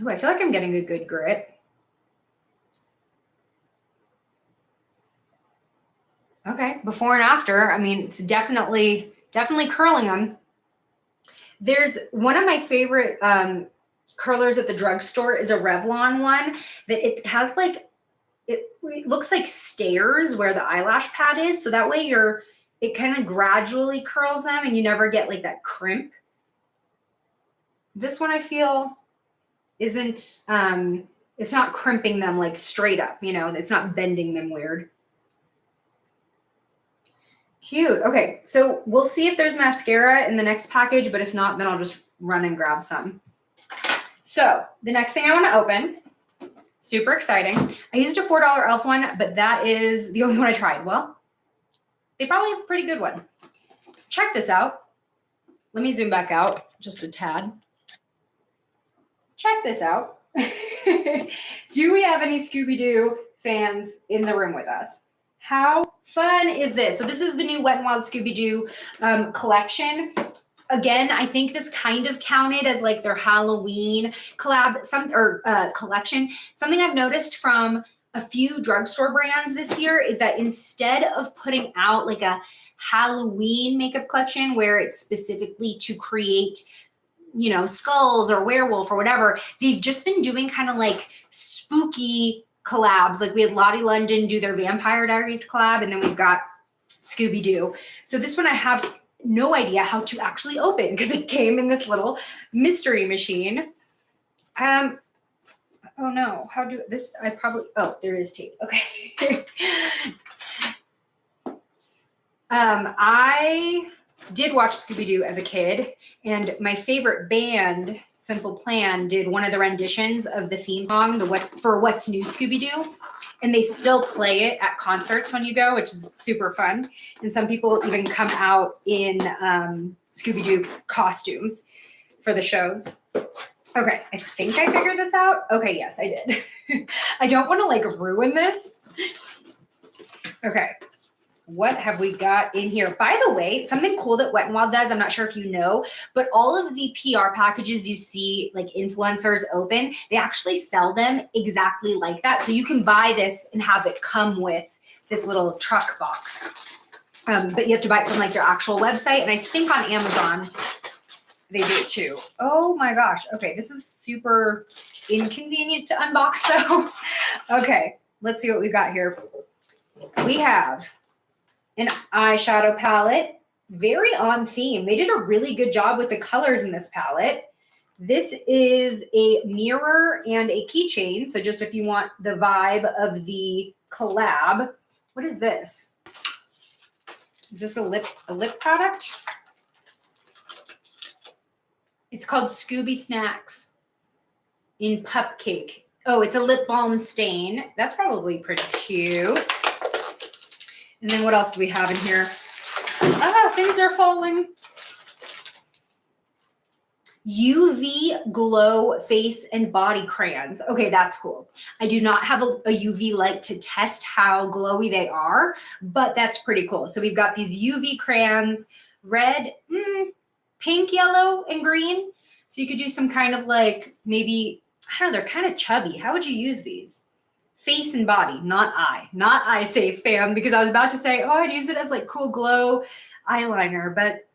S1: Ooh, I feel like I'm getting a good grit. Okay, before and after. I mean, it's definitely curling them. There's one of my favorite curlers at the drugstore is a Revlon one that it has like, it looks like stairs where the eyelash pad is. So that way it kind of gradually curls them and you never get like that crimp. This one I feel isn't, it's not crimping them like straight up, you know, it's not bending them weird. Cute. Okay, so we'll see if there's mascara in the next package, but if not, then I'll just run and grab some. So the next thing I want to open, super exciting. I used a $4 e.l.f. one, but that is the only one I tried. Well, they probably have a pretty good one. Check this out. Let me zoom back out just a tad. Check this out. Do we have any Scooby-Doo fans in the room with us? How fun is this? So this is the new Wet n Wild Scooby-Doo collection. Again, I think this kind of counted as like their Halloween collab, collection. Something I've noticed from a few drugstore brands this year is that instead of putting out like a Halloween makeup collection where it's specifically to create, you know, skulls or werewolf or whatever, they've just been doing kind of like spooky collabs. Like we had Lottie London do their Vampire Diaries collab, and then we've got Scooby-Doo. So this one I have no idea how to actually open because it came in this little mystery machine. Oh no, how do this? Oh, there is tape. Okay. I did watch Scooby-Doo as a kid, and my favorite band, Simple Plan, did one of the renditions of the theme song, What's New Scooby-Doo, and they still play it at concerts when you go, which is super fun. And some people even come out in Scooby-Doo costumes for the shows. Okay, I think I figured this out. Okay, yes, I did. I don't want to like ruin this. Okay. What have we got in here? By the way, something cool that Wet n Wild does, I'm not sure if you know, but all of the PR packages you see like influencers open, they actually sell them exactly like that. So you can buy this and have it come with this little truck box. But you have to buy it from like their actual website. And I think on Amazon, they do it too. Oh my gosh. Okay, this is super inconvenient to unbox though. Okay, let's see what we got here. We have an eyeshadow palette, very on theme. They did a really good job with the colors in this palette. This is a mirror and a keychain. So just if you want the vibe of the collab. What is this? Is this a lip product? It's called Scooby Snacks in Pupcake. Oh, it's a lip balm stain. That's probably pretty cute. And then what else do we have in here? Ah, things are falling. UV glow face and body crayons. Okay, that's cool. I do not have a UV light to test how glowy they are, but that's pretty cool. So we've got these UV crayons, red, pink, yellow, and green. So you could do some kind of like maybe, I don't know, they're kind of chubby. How would you use these? Face and body, not eye safe, fam, because I was about to say, oh, I'd use it as like cool glow eyeliner, but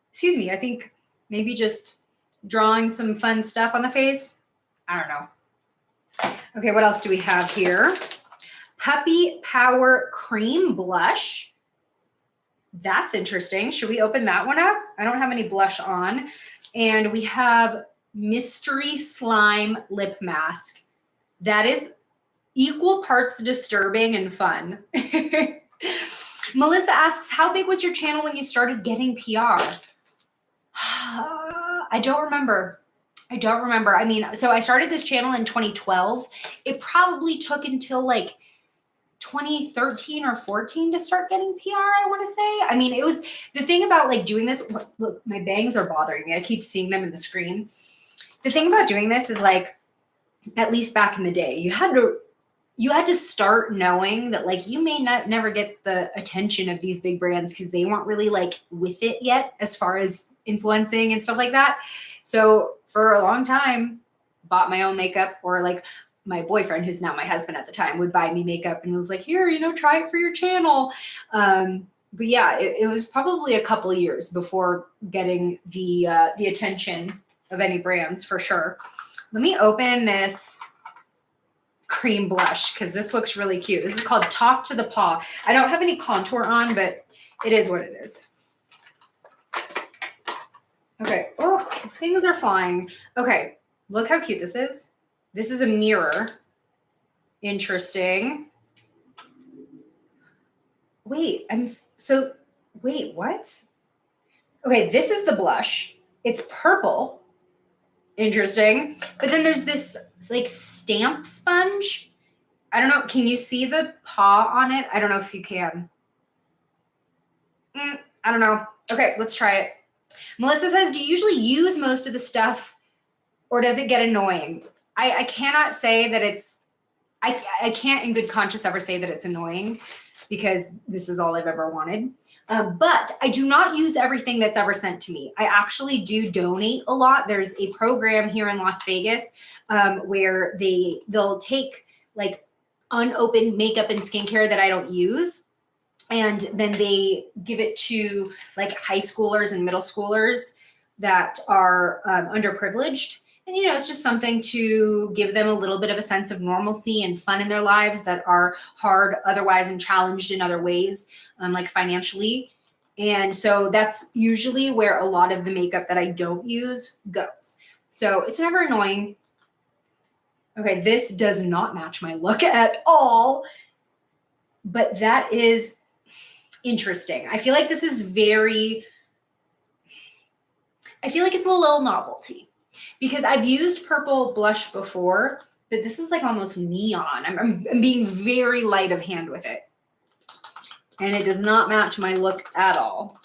S1: excuse me, I think maybe just drawing some fun stuff on the face. I don't know. Okay, what else do we have here? Puppy Power Cream Blush. That's interesting. Should we open that one up? I don't have any blush on. And we have Mystery Slime Lip Mask. That is equal parts disturbing and fun. Melissa asks, how big was your channel when you started getting PR? I don't remember. I mean, so I started this channel in 2012. It probably took until like 2013 or 14 to start getting PR, I want to say. I mean, it was the thing about like doing this. Look, my bangs are bothering me. I keep seeing them in the screen. The thing about doing this is like, at least back in the day, you had to start knowing that like you may not never get the attention of these big brands because they weren't really like with it yet as far as influencing and stuff like that. So for a long time, bought my own makeup, or like my boyfriend, who's now my husband at the time, would buy me makeup and was like, here, try it for your channel. But yeah, it was probably a couple years before getting the attention of any brands for sure. Let me open this cream blush because this looks really cute. This is called Talk to the Paw. I don't have any contour on, but it is what it is. Okay. Oh, things are flying. Okay. Look how cute this is. This is a mirror. Interesting. Wait, wait, what? Okay, this is the blush. It's purple. Interesting. But then there's this like stamp sponge. I don't know. Can you see the paw on it? I don't know if you can. I don't know. Okay, let's try it. Melissa says, do you usually use most of the stuff or does it get annoying? I cannot say that it's, I can't in good conscience ever say that it's annoying because this is all I've ever wanted. But I do not use everything that's ever sent to me. I actually do donate a lot. There's a program here in Las Vegas where they'll take like unopened makeup and skincare that I don't use, and then they give it to like high schoolers and middle schoolers that are underprivileged. And, it's just something to give them a little bit of a sense of normalcy and fun in their lives that are hard otherwise and challenged in other ways, like financially. And so that's usually where a lot of the makeup that I don't use goes. So it's never annoying. Okay, this does not match my look at all, but that is interesting. I feel like this is I feel like it's a little novelty. Because I've used purple blush before, but this is like almost neon. I'm being very light of hand with it. And it does not match my look at all.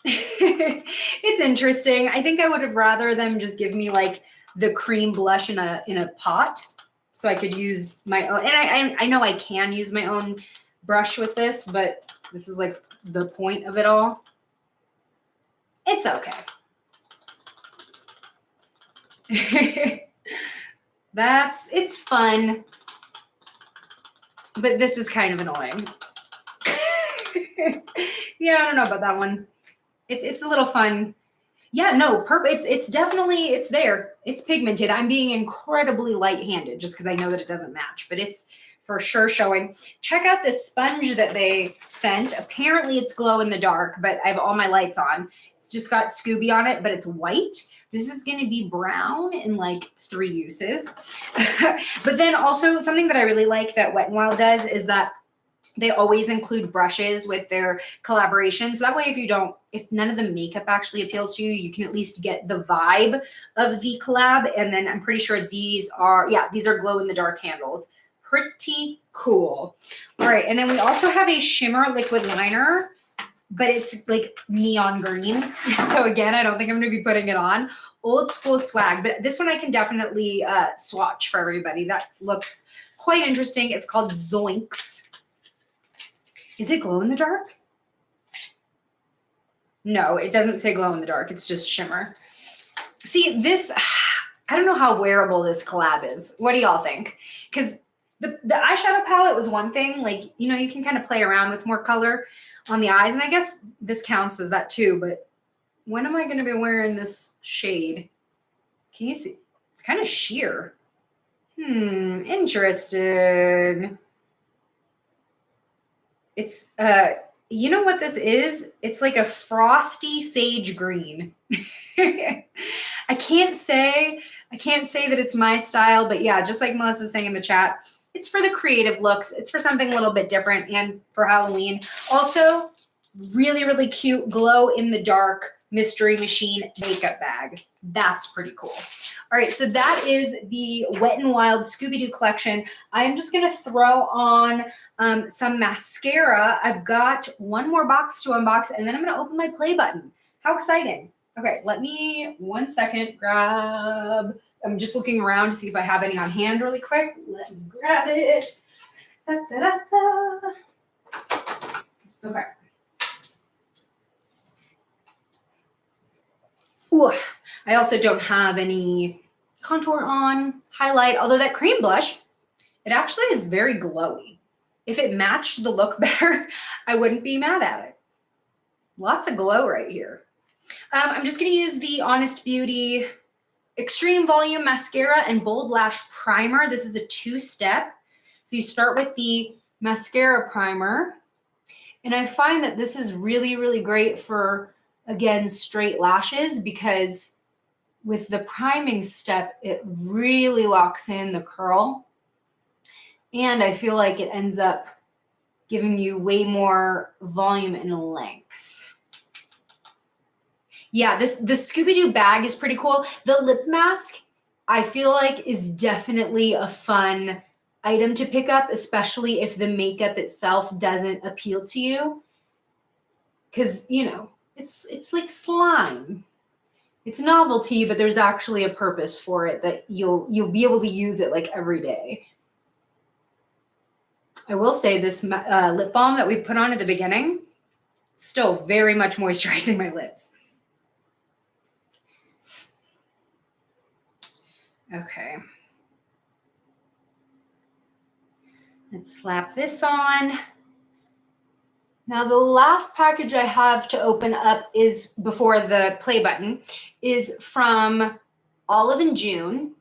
S1: It's interesting. I think I would have rather them just give me like the cream blush in a pot so I could use my own. And I know I can use my own brush with this, but this is like the point of it all. It's okay. It's fun, but this is kind of annoying. Yeah, I don't know about that one. It's a little fun. Yeah, no, it's definitely, it's there. It's pigmented. I'm being incredibly light-handed just because I know that it doesn't match, but it's for sure showing. Check out this sponge that they sent. Apparently it's glow in the dark, but I have all my lights on. It's just got Scooby on it, but it's white. This is going to be brown in like 3 uses. But then also something that I really like that Wet n Wild does is that they always include brushes with their collaborations. So that way, if none of the makeup actually appeals to you, you can at least get the vibe of the collab. And then I'm pretty sure these are glow in the dark handles. Pretty cool. All right. And then we also have a shimmer liquid liner, but it's like neon green. So again, I don't think I'm going to be putting it on. Old school swag, but this one I can definitely swatch for everybody. That looks quite interesting. It's called Zoinks. Is it glow in the dark? No, it doesn't say glow in the dark. It's just shimmer. See, this, I don't know how wearable this collab is. What do y'all think? Because the eyeshadow palette was one thing. Like, you can kind of play around with more color on the eyes. And I guess this counts as that too. But when am I going to be wearing this shade? Can you see? It's kind of sheer. Interesting. It's, you know what this is? It's like a frosty sage green. I can't say that it's my style, but yeah, just like Melissa's saying in the chat, it's for the creative looks. It's for something a little bit different and for Halloween. Also, really, really cute glow in the dark Mystery Machine makeup bag. That's pretty cool. All right, so that is the Wet n Wild Scooby-Doo collection. I'm just going to throw on some mascara. I've got one more box to unbox, and then I'm going to open my play button. How exciting. Okay, let me 1 second grab. I'm just looking around to see if I have any on hand really quick. Let me grab it. Da, da, da, da. Okay. Ooh, I also don't have any contour on, highlight, although that cream blush, it actually is very glowy. If it matched the look better, I wouldn't be mad at it. Lots of glow right here. I'm just going to use the Honest Beauty Extreme Volume Mascara and Bold Lash Primer. This is a 2-step. So you start with the mascara primer. And I find that this is really, really great for, again, straight lashes, because with the priming step, it really locks in the curl. And I feel like it ends up giving you way more volume and length. Yeah, the Scooby-Doo bag is pretty cool. The lip mask, I feel like, is definitely a fun item to pick up, especially if the makeup itself doesn't appeal to you. Because, you know, it's like slime. It's novelty, but there's actually a purpose for it that you'll be able to use it like every day. I will say this lip balm that we put on at the beginning, still very much moisturizing my lips. Okay. Let's slap this on. Now, the last package I have to open up is before the play button is from Olive and June.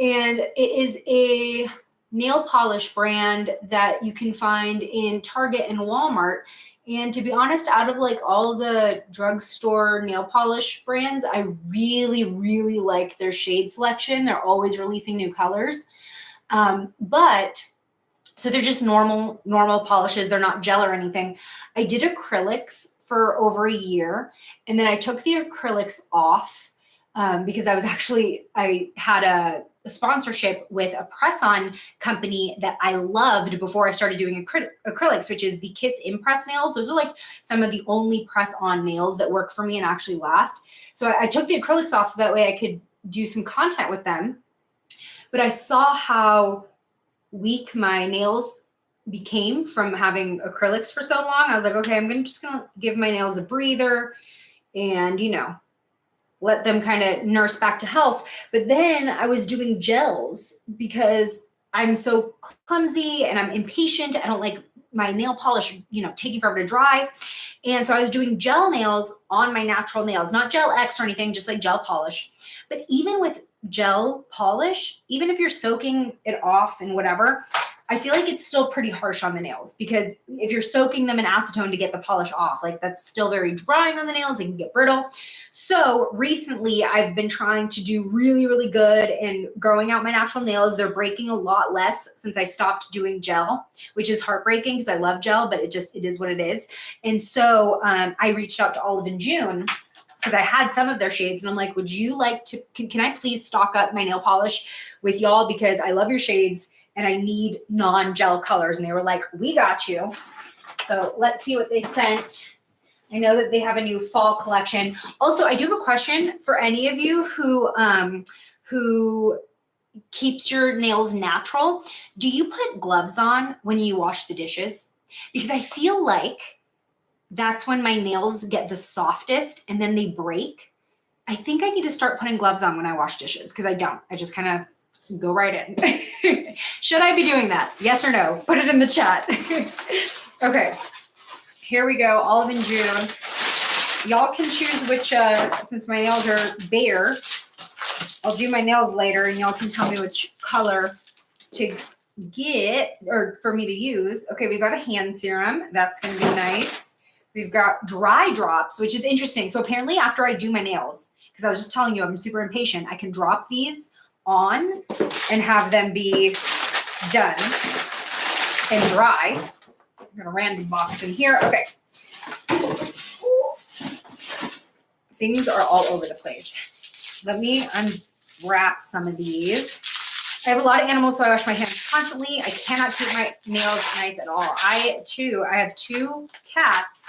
S1: And it is a nail polish brand that you can find in Target and Walmart. And to be honest, out of like all the drugstore nail polish brands, I really, really like their shade selection. They're always releasing new colors. So they're just normal polishes. They're not gel or anything. I did acrylics for over a year, and then I took the acrylics off because I had a sponsorship with a press-on company that I loved before I started doing acrylics, which is the Kiss Impress nails. Those are like some of the only press-on nails that work for me and actually last. So I took the acrylics off so that way I could do some content with them. But I saw how weak my nails became from having acrylics for so long. I was like, okay, I'm just gonna give my nails a breather and, you know, let them kind of nurse back to health. But then I was doing gels because I'm so clumsy and I'm impatient. I don't like my nail polish, you know, taking forever to dry. And so I was doing gel nails on my natural nails, not gel X or anything, just like gel polish. But even with gel polish, even if you're soaking it off and whatever, I feel like it's still pretty harsh on the nails, because if you're soaking them in acetone to get the polish off, like that's still very drying on the nails. They can get brittle. So recently I've been trying to do really, really good and growing out my natural nails. They're breaking a lot less since I stopped doing gel, which is heartbreaking because I love gel, but it is what it is. And so I reached out to Olive and June because I had some of their shades, and I'm like, would you like to, can I please stock up my nail polish with y'all, because I love your shades and I need non-gel colors. And they were like, we got you. So let's see what they sent. I know that they have a new fall collection. Also, I do have a question for any of you who keeps your nails natural. Do you put gloves on when you wash the dishes? Because I feel like that's when my nails get the softest and then they break. I think I need to start putting gloves on when I wash dishes, because I don't. I just kind of go right in. Should I be doing that? Yes or no? Put it in the chat. Okay, here we go. Olive and June. Y'all can choose which, since my nails are bare, I'll do my nails later and y'all can tell me which color to get or for me to use. Okay, we've got a hand serum. That's going to be nice. We've got dry drops, which is interesting. So apparently after I do my nails, because I was just telling you I'm super impatient, I can drop these on and have them be done and dry. I've got a random box in here. Okay. things are all over the place. Let me unwrap some of these. I have a lot of animals, so I wash my hands constantly. I cannot keep my nails nice at all. I have 2 cats,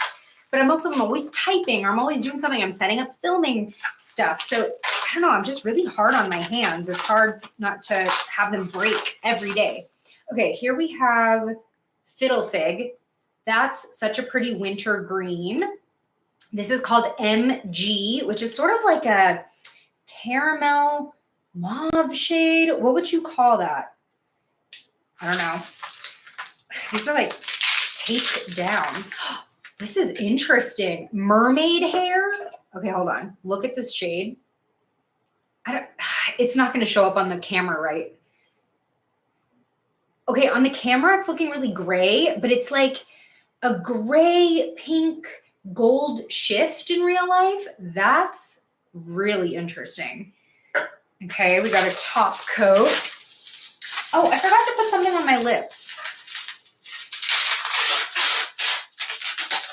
S1: but I'm always typing, or I'm always doing something. I'm setting up filming stuff. So I don't know, I'm just really hard on my hands. It's hard not to have them break every day. Okay, here we have Fiddle Fig. That's such a pretty winter green. This is called MG, which is sort of like a caramel mauve shade. What would you call that? I don't know. These are like taped down. This is interesting. Mermaid hair. Okay, hold on. Look at this shade. It's not going to show up on the camera, right? Okay, on the camera, it's looking really gray, but it's like a gray, pink, gold shift in real life. That's really interesting. Okay, we got a top coat. Oh, I forgot to put something on my lips.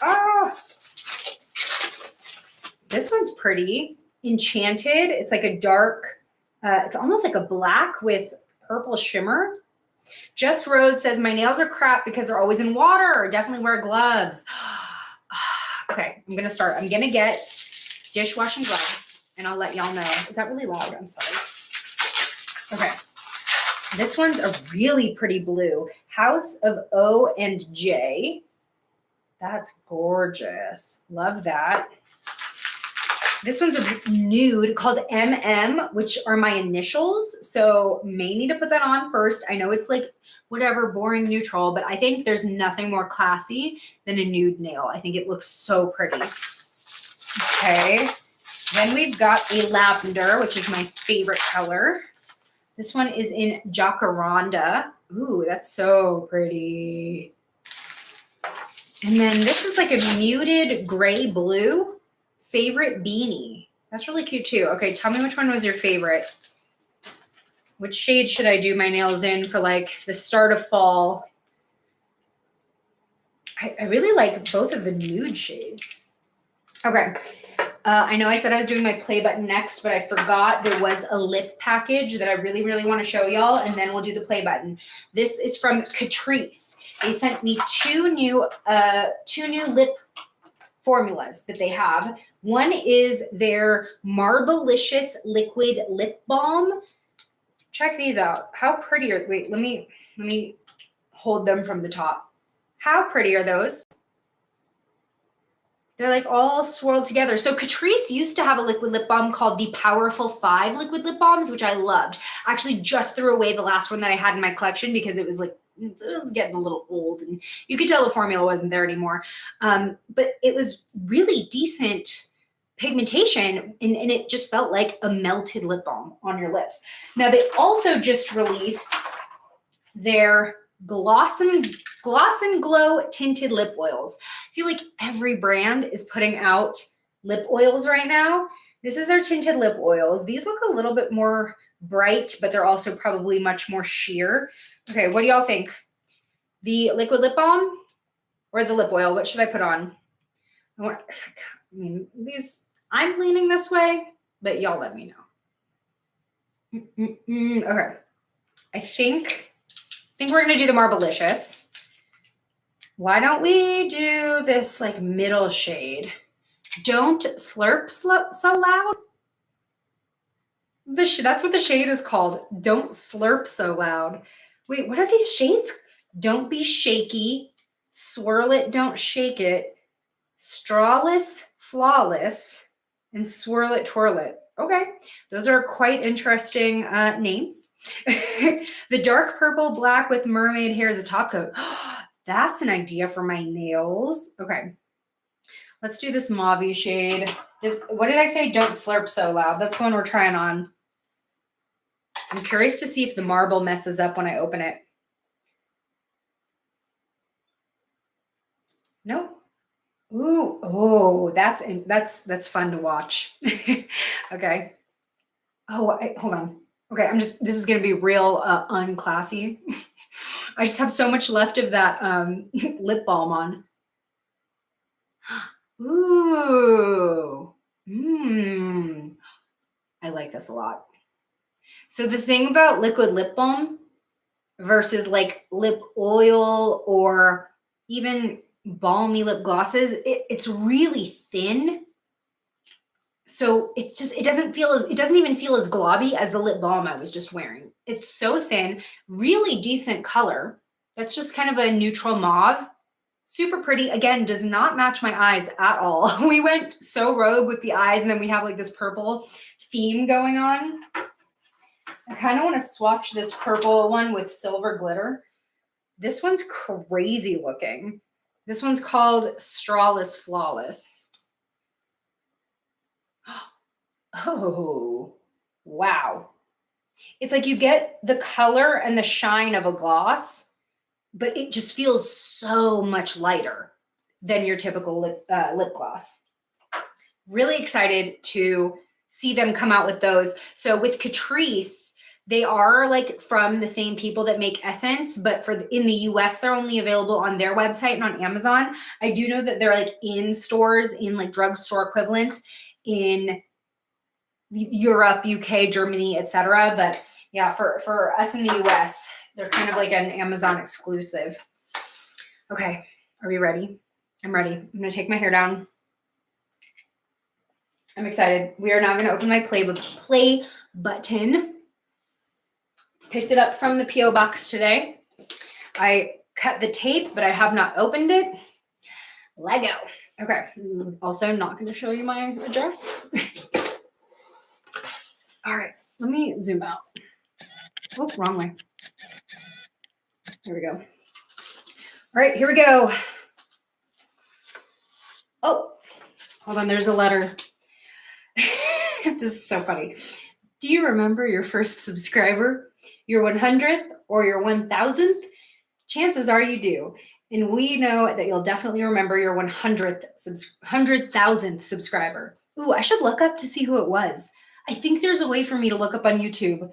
S1: Ah, this one's pretty. Enchanted. It's like a dark, it's almost like a black with purple shimmer. Just Rose says, my nails are crap because they're always in water. Definitely wear gloves. Okay, I'm going to start. I'm going to get dishwashing gloves, and I'll let y'all know. Is that really loud? I'm sorry. Okay. This one's a really pretty blue. House of O and J. That's gorgeous. Love that. This one's a nude called MM, which are my initials. So may need to put that on first. I know it's like whatever, boring neutral, but I think there's nothing more classy than a nude nail. I think it looks so pretty. Okay. Then we've got a lavender, which is my favorite color. This one is in Jacaranda. Ooh, that's so pretty. And then this is like a muted gray blue. Favorite beanie. That's really cute too. Okay, tell me which one was your favorite. Which shade should I do my nails in for like the start of fall? I really like both of the nude shades. Okay. I know I said I was doing my play button next, but I forgot there was a lip package that I really, really want to show y'all, and then we'll do the play button. This is from Catrice. They sent me two new lip formulas that they have. One is their Marblicious Liquid Lip Balm. Check these out. How pretty are, wait, let me hold them from the top. How pretty are those? They're like all swirled together. So Catrice used to have a liquid lip balm called the Powerful 5 liquid lip balms, which I loved. I actually just threw away the last one that I had in my collection because it was like, it was getting a little old and you could tell the formula wasn't there anymore. But it was really decent pigmentation and it just felt like a melted lip balm on your lips. Now they also just released their Gloss and Glow tinted lip oils. I feel like every brand is putting out lip oils right now. This is their tinted lip oils. These look a little bit more bright, but they're also probably much more sheer. Okay, what do y'all think? The liquid lip balm or the lip oil? What should I put on? I mean, I'm leaning this way, but y'all let me know. Okay, I think we're gonna do the Marblicious. Why don't we do this like middle shade? Don't slurp so loud. That's what the shade is called. Don't slurp so loud. Wait, what are these shades? Don't be shaky. Swirl it, don't shake it. Strawless, flawless, and swirl it, twirl it. Okay, those are quite interesting names. The dark purple black with mermaid hair as a top coat. That's an idea for my nails. Okay, let's do this mauve shade. What did I say? Don't slurp so loud. That's the one we're trying on. I'm curious to see if the marble messes up when I open it. Nope. Ooh, oh, that's fun to watch. Okay. Oh, hold on. Okay, this is gonna be real unclassy. I just have so much left of that lip balm on. Ooh. I like this a lot. So the thing about liquid lip balm versus like lip oil or even balmy lip glosses, it's really thin. So it doesn't feel as, it doesn't even feel as globby as the lip balm I was just wearing. It's so thin, really decent color. That's just kind of a neutral mauve. Super pretty. Again, does not match my eyes at all. We went so rogue with the eyes, and then we have like this purple theme going on. I kind of want to swatch this purple one with silver glitter. This one's crazy looking. This one's called Strawless Flawless. Oh, wow. It's like you get the color and the shine of a gloss, but it just feels so much lighter than your typical lip gloss. Really excited to see them come out with those. So with Catrice, they are like from the same people that make Essence, but in the US, they're only available on their website and on Amazon. I do know that they're like in stores, in like drugstore equivalents in Europe, UK, Germany, etc. But yeah, for us in the US, they're kind of like an Amazon exclusive. Okay, are we ready? I'm ready. I'm gonna take my hair down. I'm excited. We are now gonna open my play button. Picked it up from the P.O. box today. I cut the tape, but I have not opened it. Lego. Okay, also not gonna show you my address. All right, let me zoom out. Oh, wrong way. There we go. All right, here we go. Oh, hold on, there's a letter. This is so funny. Do you remember your first subscriber, your 100th, or your 1000th? Chances are you do. And we know that you'll definitely remember your 100,000th subscriber. Ooh, I should look up to see who it was. I think there's a way for me to look up on YouTube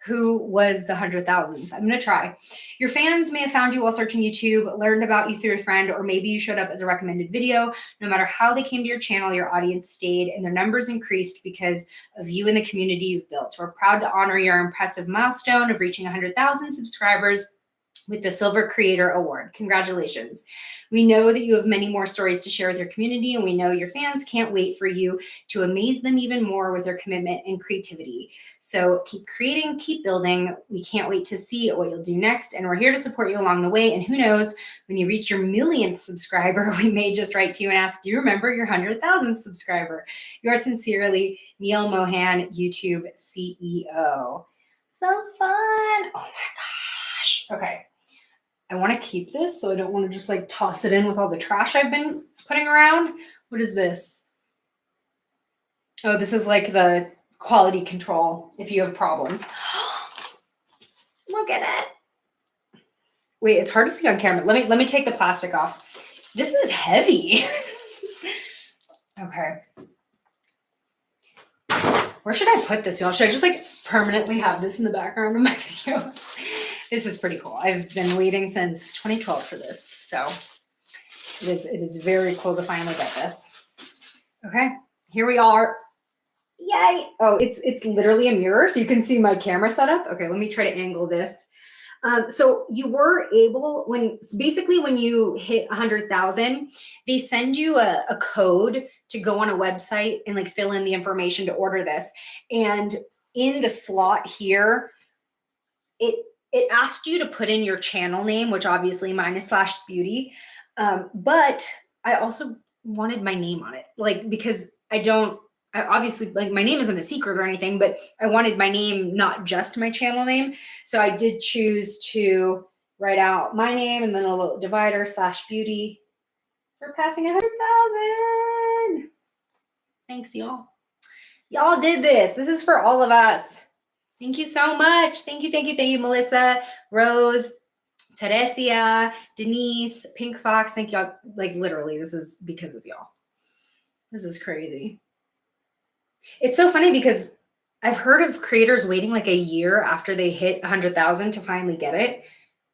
S1: who was the 100,000th. I'm going to try. Your fans may have found you while searching YouTube, learned about you through a friend, or maybe you showed up as a recommended video. No matter how they came to your channel, your audience stayed and their numbers increased because of you and the community you've built. We're proud to honor your impressive milestone of reaching 100,000 subscribers with the Silver Creator Award. Congratulations. We know that you have many more stories to share with your community, and we know your fans can't wait for you to amaze them even more with your commitment and creativity. So keep creating, keep building. We can't wait to see what you'll do next, and we're here to support you along the way. And who knows, when you reach your millionth subscriber, we may just write to you and ask, do you remember your 100,000th subscriber? Yours sincerely, Neil Mohan, YouTube CEO. So fun. Oh my gosh. Okay. I want to keep this, so I don't want to just like toss it in with all the trash I've been putting around. What is this? Oh, this is like the quality control if you have problems. Look at it. Wait, it's hard to see on camera. Let me take the plastic off. This is heavy. Okay. Where should I put this, y'all? Should I just like permanently have this in the background of my videos? This is pretty cool. I've been waiting since 2012 for this. So it is very cool to finally get this. Okay, here we are. Yay. Oh, it's literally a mirror, so you can see my camera setup. Okay, let me try to angle this. So you were able, when you hit 100,000, they send you a code to go on a website and like fill in the information to order this. And in the slot here, it asked you to put in your channel name, which obviously mine is Slash Beauty. But I also wanted my name on it, like, because I obviously, like, my name isn't a secret or anything, but I wanted my name, not just my channel name. So I did choose to write out my name and then a little divider Slash Beauty for passing 100,000. Thanks, y'all. Y'all did this. This is for all of us. Thank you so much. Thank you, Melissa, Rose, Teresia, Denise, Pink Fox. Thank y'all. Like, literally, this is because of y'all. This is crazy. It's so funny because I've heard of creators waiting like a year after they hit 100,000 to finally get it.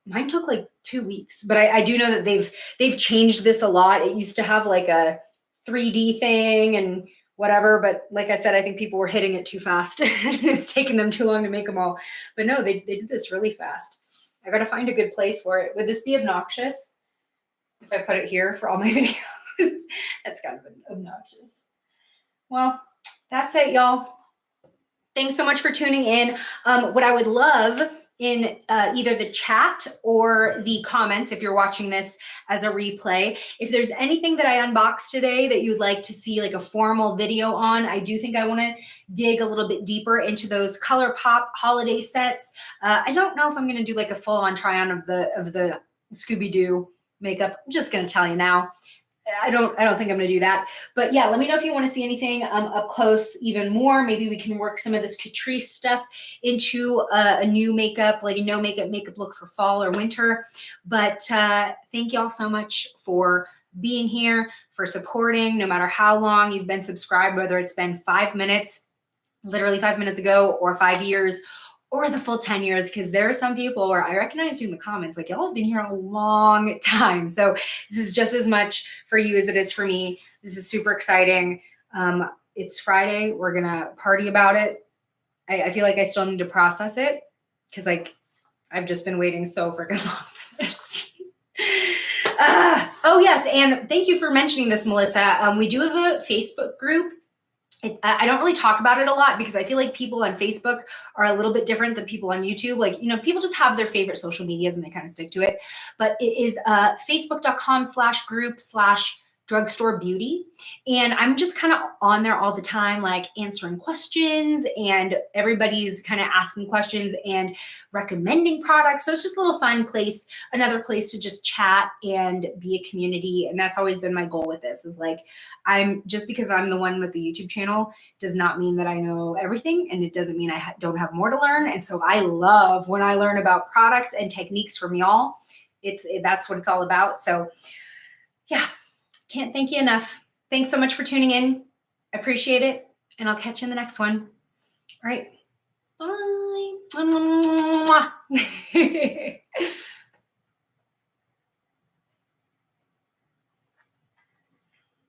S1: Mine took like 2 weeks, but I do know that they've changed this a lot. It used to have like a 3D thing and whatever. But like I said, I think people were hitting it too fast. It was taking them too long to make them all. But no, they did this really fast. I got to find a good place for it. Would this be obnoxious if I put it here for all my videos? That's kind of obnoxious. Well, that's it, y'all. Thanks so much for tuning in. What I would love in either the chat or the comments, if you're watching this as a replay, if there's anything that I unboxed today that you'd like to see like a formal video on, I do think I want to dig a little bit deeper into those ColourPop holiday sets. I don't know if I'm going to do like a full-on try-on of the Scooby-Doo makeup. I'm just going to tell you now. I don't think I'm going to do that. But yeah, let me know if you want to see anything up close even more. Maybe we can work some of this Catrice stuff into a new makeup, like a no makeup look for fall or winter. But thank you all so much for being here, for supporting, no matter how long you've been subscribed, whether it's been 5 minutes, literally 5 minutes ago, or 5 years, or the full 10 years, because there are some people where I recognize you in the comments, like y'all have been here a long time. So this is just as much for you as it is for me. This is super exciting. It's Friday. We're going to party about it. I feel like I still need to process it because like I've just been waiting so freaking long for this. Oh yes. And thank you for mentioning this, Melissa. We do have a Facebook group. I don't really talk about it a lot because I feel like people on Facebook are a little bit different than people on YouTube. Like, you know, people just have their favorite social medias and they kind of stick to it. But it is facebook.com/group/drugstore beauty. And I'm just kind of on there all the time, like answering questions, and everybody's kind of asking questions and recommending products. So it's just a little fun place, another place to just chat and be a community. And that's always been my goal with this, is like, just because I'm the one with the YouTube channel does not mean that I know everything, and it doesn't mean I don't have more to learn. And so I love when I learn about products and techniques from y'all. That's what it's all about. So yeah, can't thank you enough. Thanks so much for tuning in. I appreciate it, and I'll catch you in the next one. All right, bye.